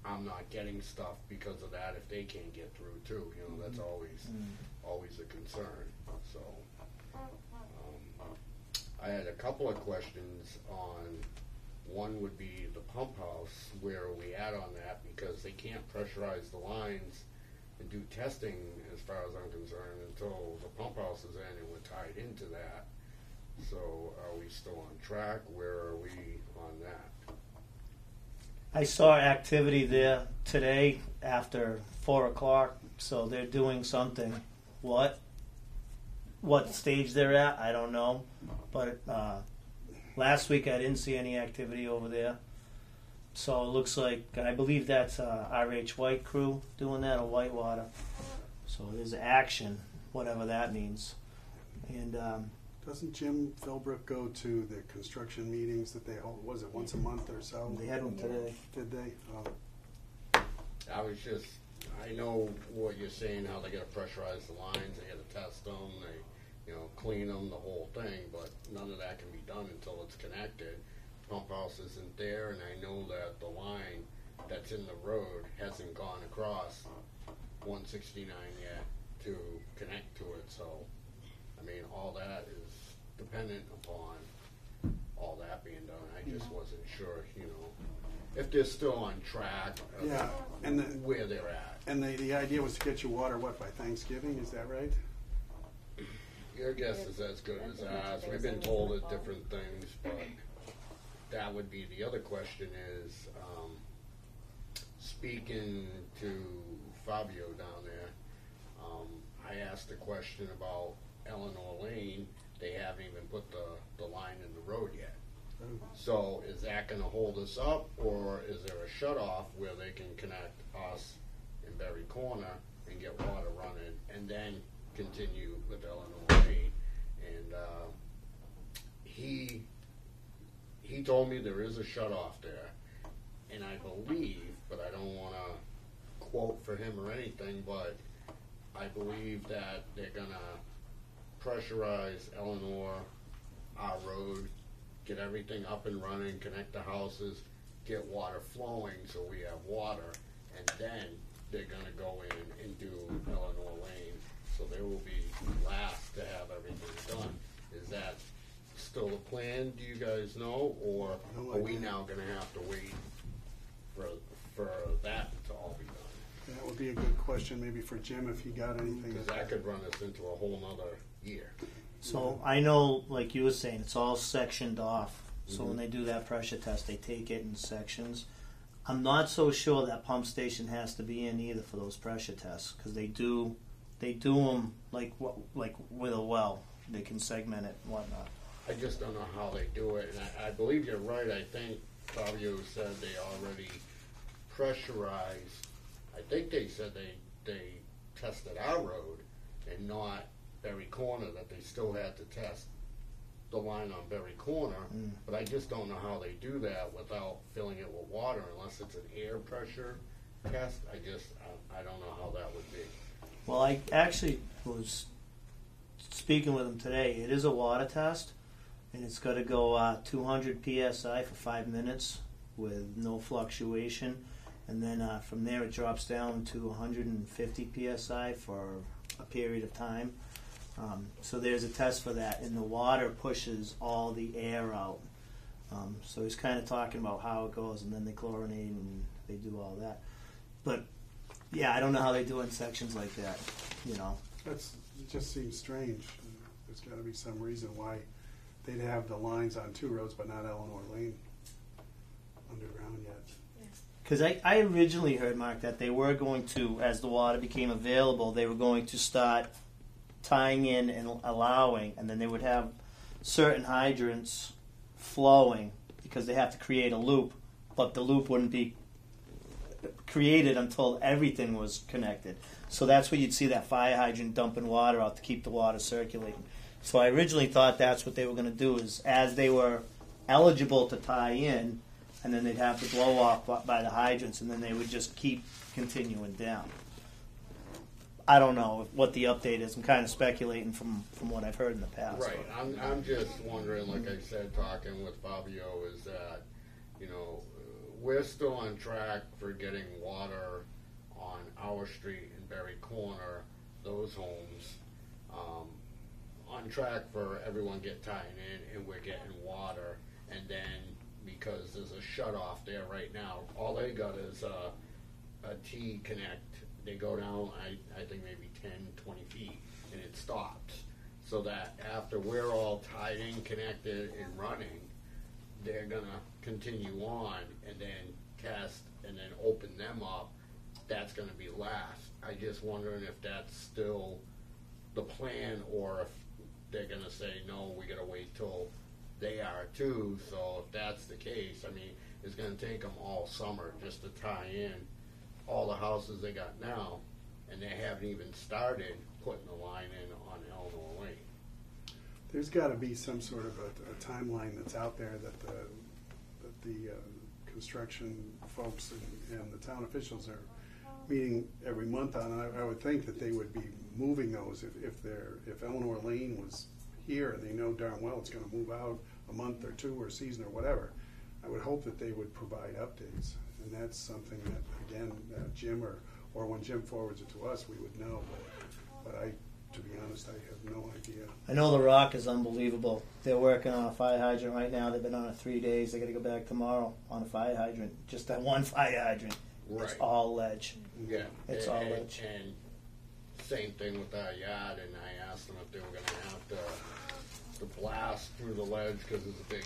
I'm not getting stuff because of that. If they can't get through too, that's always a concern. So I had a couple of questions on. One would be the pump house. Where are we at on that? Because they can't pressurize the lines and do testing, as far as I'm concerned, until the pump house is in and we're tied into that. So are we still on track? Where are we on that?
I saw activity there today after 4 o'clock, so they're doing something. What stage they're at, I don't know. But last week I didn't see any activity over there. So it looks like, I believe that's RH White crew doing that, or Whitewater. So there's action, whatever that means. And
Doesn't Jim Philbrook go to the construction meetings that they hold? Was it once a month or so?
they had one today.
Did they?
I was just I know what you're saying, how they gotta pressurize the lines, they gotta test them, they, clean them, the whole thing, but none of that can be done until it's connected. Pump house isn't there, and I know that the line that's in the road hasn't gone across 169 yet to connect to it, so, I mean, all that is dependent upon all that being done. I just wasn't sure, if they're still on track of
Yeah, and
where they're at.
And the idea was to get you water, what, by Thanksgiving, is that right?
Your guess is as good as ours. We've been told at different things, but that would be the other question is, speaking to Fabio down there, I asked a question about Eleanor Lane. They haven't even put the line in the road yet. So is that going to hold us up, or is there a shut-off where they can connect us in Berry Corner and get water running, and then continue with Eleanor Lane? And he told me there is a shut-off there, and I believe, but I don't want to quote for him or anything, but I believe that they're going to pressurize Eleanor, our road, get everything up and running, connect the houses, get water flowing so we have water, and then they're going to go in and do Eleanor Lane. So they will be last to have everything done. Is that still the plan, do you guys know, or are we now going to have to wait for that to all be done?
That would be a good question maybe for Jim if he got anything.
Because that could run us into a whole nother year.
So I know, like you were saying, it's all sectioned off. So when they do that pressure test, they take it in sections. I'm not so sure that pump station has to be in either for those pressure tests, because they do them like with a well. They can segment it and whatnot.
I just don't know how they do it, and I believe you're right. I think Fabio said they already pressurized. I think they said they tested our road and not Berry Corner, that they still had to test the line on Berry Corner, but I just don't know how they do that without filling it with water, unless it's an air pressure test. I don't know how that would be.
Well, I actually was speaking with them today. It is a water test, and it's got to go 200 psi for 5 minutes with no fluctuation, and then from there it drops down to 150 psi for a period of time. So there's a test for that, and the water pushes all the air out. So he's kind of talking about how it goes, and then they chlorinate and they do all that. But yeah, I don't know how they do it in sections like that.
It just seems strange. There's got to be some reason why they'd have the lines on two roads but not Eleanor Lane underground yet.
Because I originally heard, Mark, that they were going to, as the water became available, they were going to start tying in and allowing, and then they would have certain hydrants flowing because they have to create a loop, but the loop wouldn't be created until everything was connected. So that's where you'd see that fire hydrant dumping water out to keep the water circulating. So I originally thought that's what they were going to do, is as they were eligible to tie in, and then they'd have the blow off by the hydrants, and then they would just keep continuing down. I don't know what the update is. I'm kind of speculating from what I've heard in the past.
Right. I'm just wondering, like I said, talking with Fabio, is that, we're still on track for getting water on our street in Berry Corner, those homes, on track for everyone get tying in, and we're getting water, and then because there's a shut off there right now, all they got is a T-connect. They go down, I think maybe 10, 20 feet, and it stops. So that after we're all tied in, connected, and running, they're going to continue on and then test and then open them up. That's going to be last. I just wondering if that's still the plan, or if they're going to say, no, we got to wait till they are too. So if that's the case, it's going to take them all summer just to tie in all the houses they got now, and they haven't even started putting the line in on Eleanor Lane.
There's got to be some sort of a timeline that's out there that the construction folks and the town officials are meeting every month on, I would think that they would be moving those if Eleanor Lane was here and they know darn well it's gonna move out a month or two or a season or whatever. I would hope that they would provide updates, and that's something that, again, Jim or when Jim forwards it to us, we would know, but to be honest, I have no idea.
I know the rock is unbelievable. They're working on a fire hydrant right now. They've been on it 3 days. They got to go back tomorrow on a fire hydrant. Just that one fire hydrant.
Right.
It's all ledge.
Yeah.
It's all ledge.
And same thing with our yard, and I asked them if they were going to have to blast through the ledge because there's a big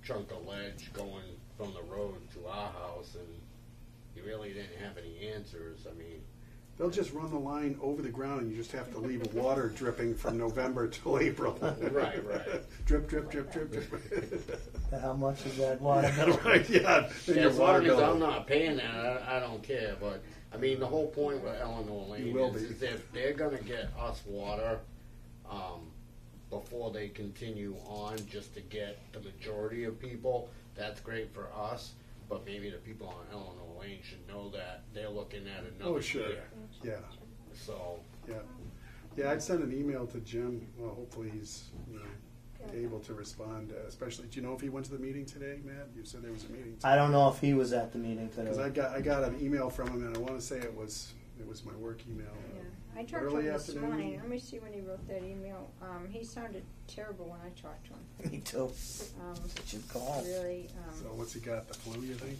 chunk of ledge going from the road to our house, and you really didn't have any answers. I mean,
They'll just run the line over the ground, and you just have to leave water dripping from November till April.
Right.
Drip, drip, drip, drip, drip.
How much is that water?
Right, yeah. Then your
as
water
long as
bill.
I'm not paying that, I don't care. But I mean, the whole point with Eleanor Lane
will
is
be.
if they're going to get us water before they continue on, just to get the majority of people, that's great for us. But maybe the people on Eleanor Lane should know that they're looking at another
Oh, sure.
year.
Yeah,
So
yeah. I'd send an email to Jim. Well, hopefully he's able to respond. Especially, do you know if he went to the meeting today, Matt? You said there was a meeting today.
I don't know if he was at the meeting
Because
today.
I got an email from him, and I want to say it was my work email.
Yeah, I talked to
Early
him this
afternoon?
morning. Let me see when he wrote that email. He sounded terrible when I talked to him.
Me too. Should call.
Really.
So what's he got? The flu, you think?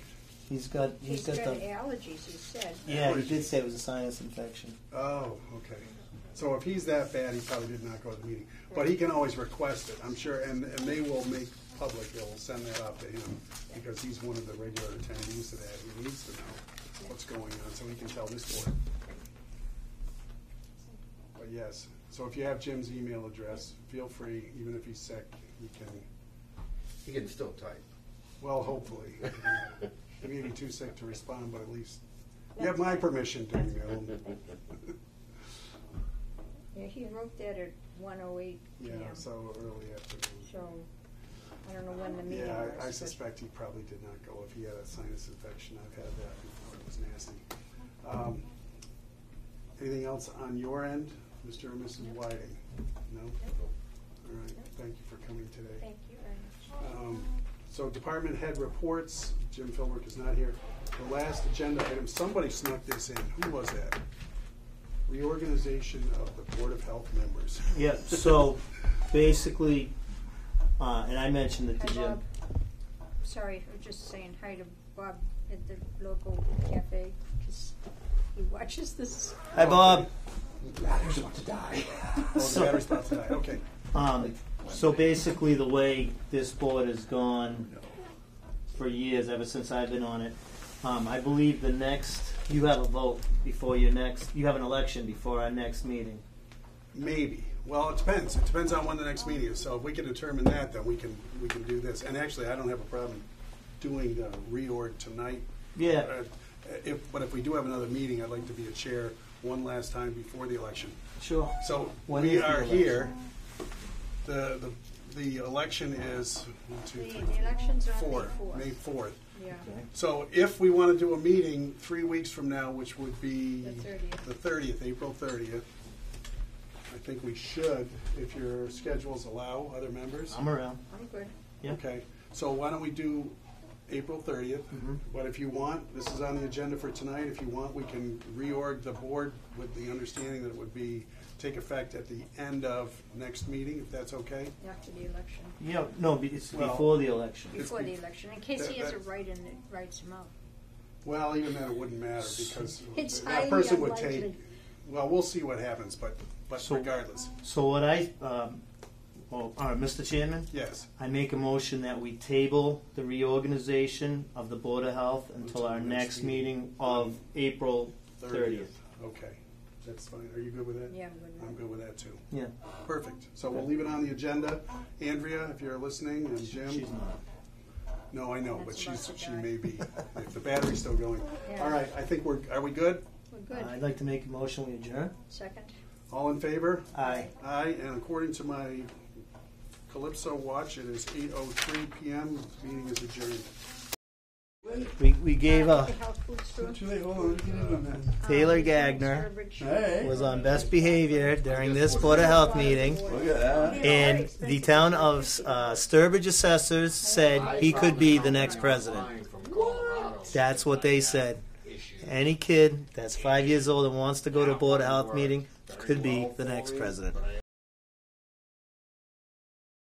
He's got
He's got
the.
allergies, he said.
Yeah, he did say it was a sinus infection.
Oh, okay. So if he's that bad, he probably did not go to the meeting. But he can always request it, I'm sure, and they will make public, they'll send that out to him, because he's one of the regular attendees to that. He needs to know what's going on, so he can tell this board. But yes, so if you have Jim's email address, feel free, even if he's sick,
he can still type.
well, hopefully. He may be too sick to respond, but at least you have my permission to email him.
Yeah, he wrote that at 1:08
Yeah,
p.m.
so early afternoon.
So I don't know when the meeting
Yeah,
was.
I
but-
suspect he probably did not go if he had a sinus infection. I've had that before. It was nasty. Anything else on your end, Mr. or Mrs. Whiting? No? All right, thank you for coming today.
Thank you very much.
So department head reports, Jim Philbrook is not here. The last agenda item, somebody snuck this in. Who was that? Reorganization of the Board of Health members.
Yeah, so basically, and I mentioned it
Hi,
to Jim.
Bob. Sorry, I'm just saying hi to Bob at the local cafe, because he watches this.
Hi, Bob.
Battery's about to die. Oh, the battery's about to die, okay.
So basically, the way this board has gone for years, ever since I've been on it, I believe you have a vote before you have an election before our next meeting.
Maybe. Well, it depends. It depends on when the next meeting is. So if we can determine that, then we can do this. And actually, I don't have a problem doing the reorg tonight.
Yeah.
But if we do have another meeting, I'd like to be a chair one last time before the election.
Sure.
So
When
we
is the
are
election?
here. The election is 1, 2, 3,
The election's on
4,
May
May
4th.
4th.
Yeah.
So if we want to do a meeting 3 weeks from now, which would be
The 30th.
the 30th, April 30th, I think we should, if your schedules allow other members.
I'm around.
I'm good.
Yeah.
Okay, so why don't we do April 30th?
Mhm.
But if you want, this is on the agenda for tonight, if you want, we can reorg the board with the understanding that it would take effect at the end of next meeting, if that's okay.
After the election.
Yeah, no, it's
Well,
before the election.
Before the election, in case he has a
that-
write-in that writes him out.
Well, even then, it wouldn't matter, because
It's
that
highly
person would
unlikely.
take, well, we'll see what happens, but
So-
regardless,
So what all right, Mr. Chairman,
yes.
I make a motion that we table the reorganization of the Board of Health until our next meeting of April 30th.
Okay, that's fine. Are you good with that?
Yeah, I'm good with
I'm
that.
good with that too.
Yeah.
Perfect. So we'll leave it on the agenda. Andrea, if you're listening, and Jim.
She's not.
No, I know, but
That's about to
she
die.
may be, if the battery's still going.
Yeah.
All right, I think are we good?
We're good.
I'd like to make a motion, we adjourn.
Second?
All in favor?
Aye.
Aye, and according to my Calypso watch, it is 8:03 PM. Meeting is adjourned.
We gave
The health
Hold on, get in on that.
Taylor
He's from
Gagner
Sturbridge.
Hey.
was on best behavior during this Board of Health meeting,
Look at that.
and the town of Sturbridge assessors said he could be the next president. That's what they said. Any kid that's 5 years old and wants to go to a Board of Health meeting could be the next president.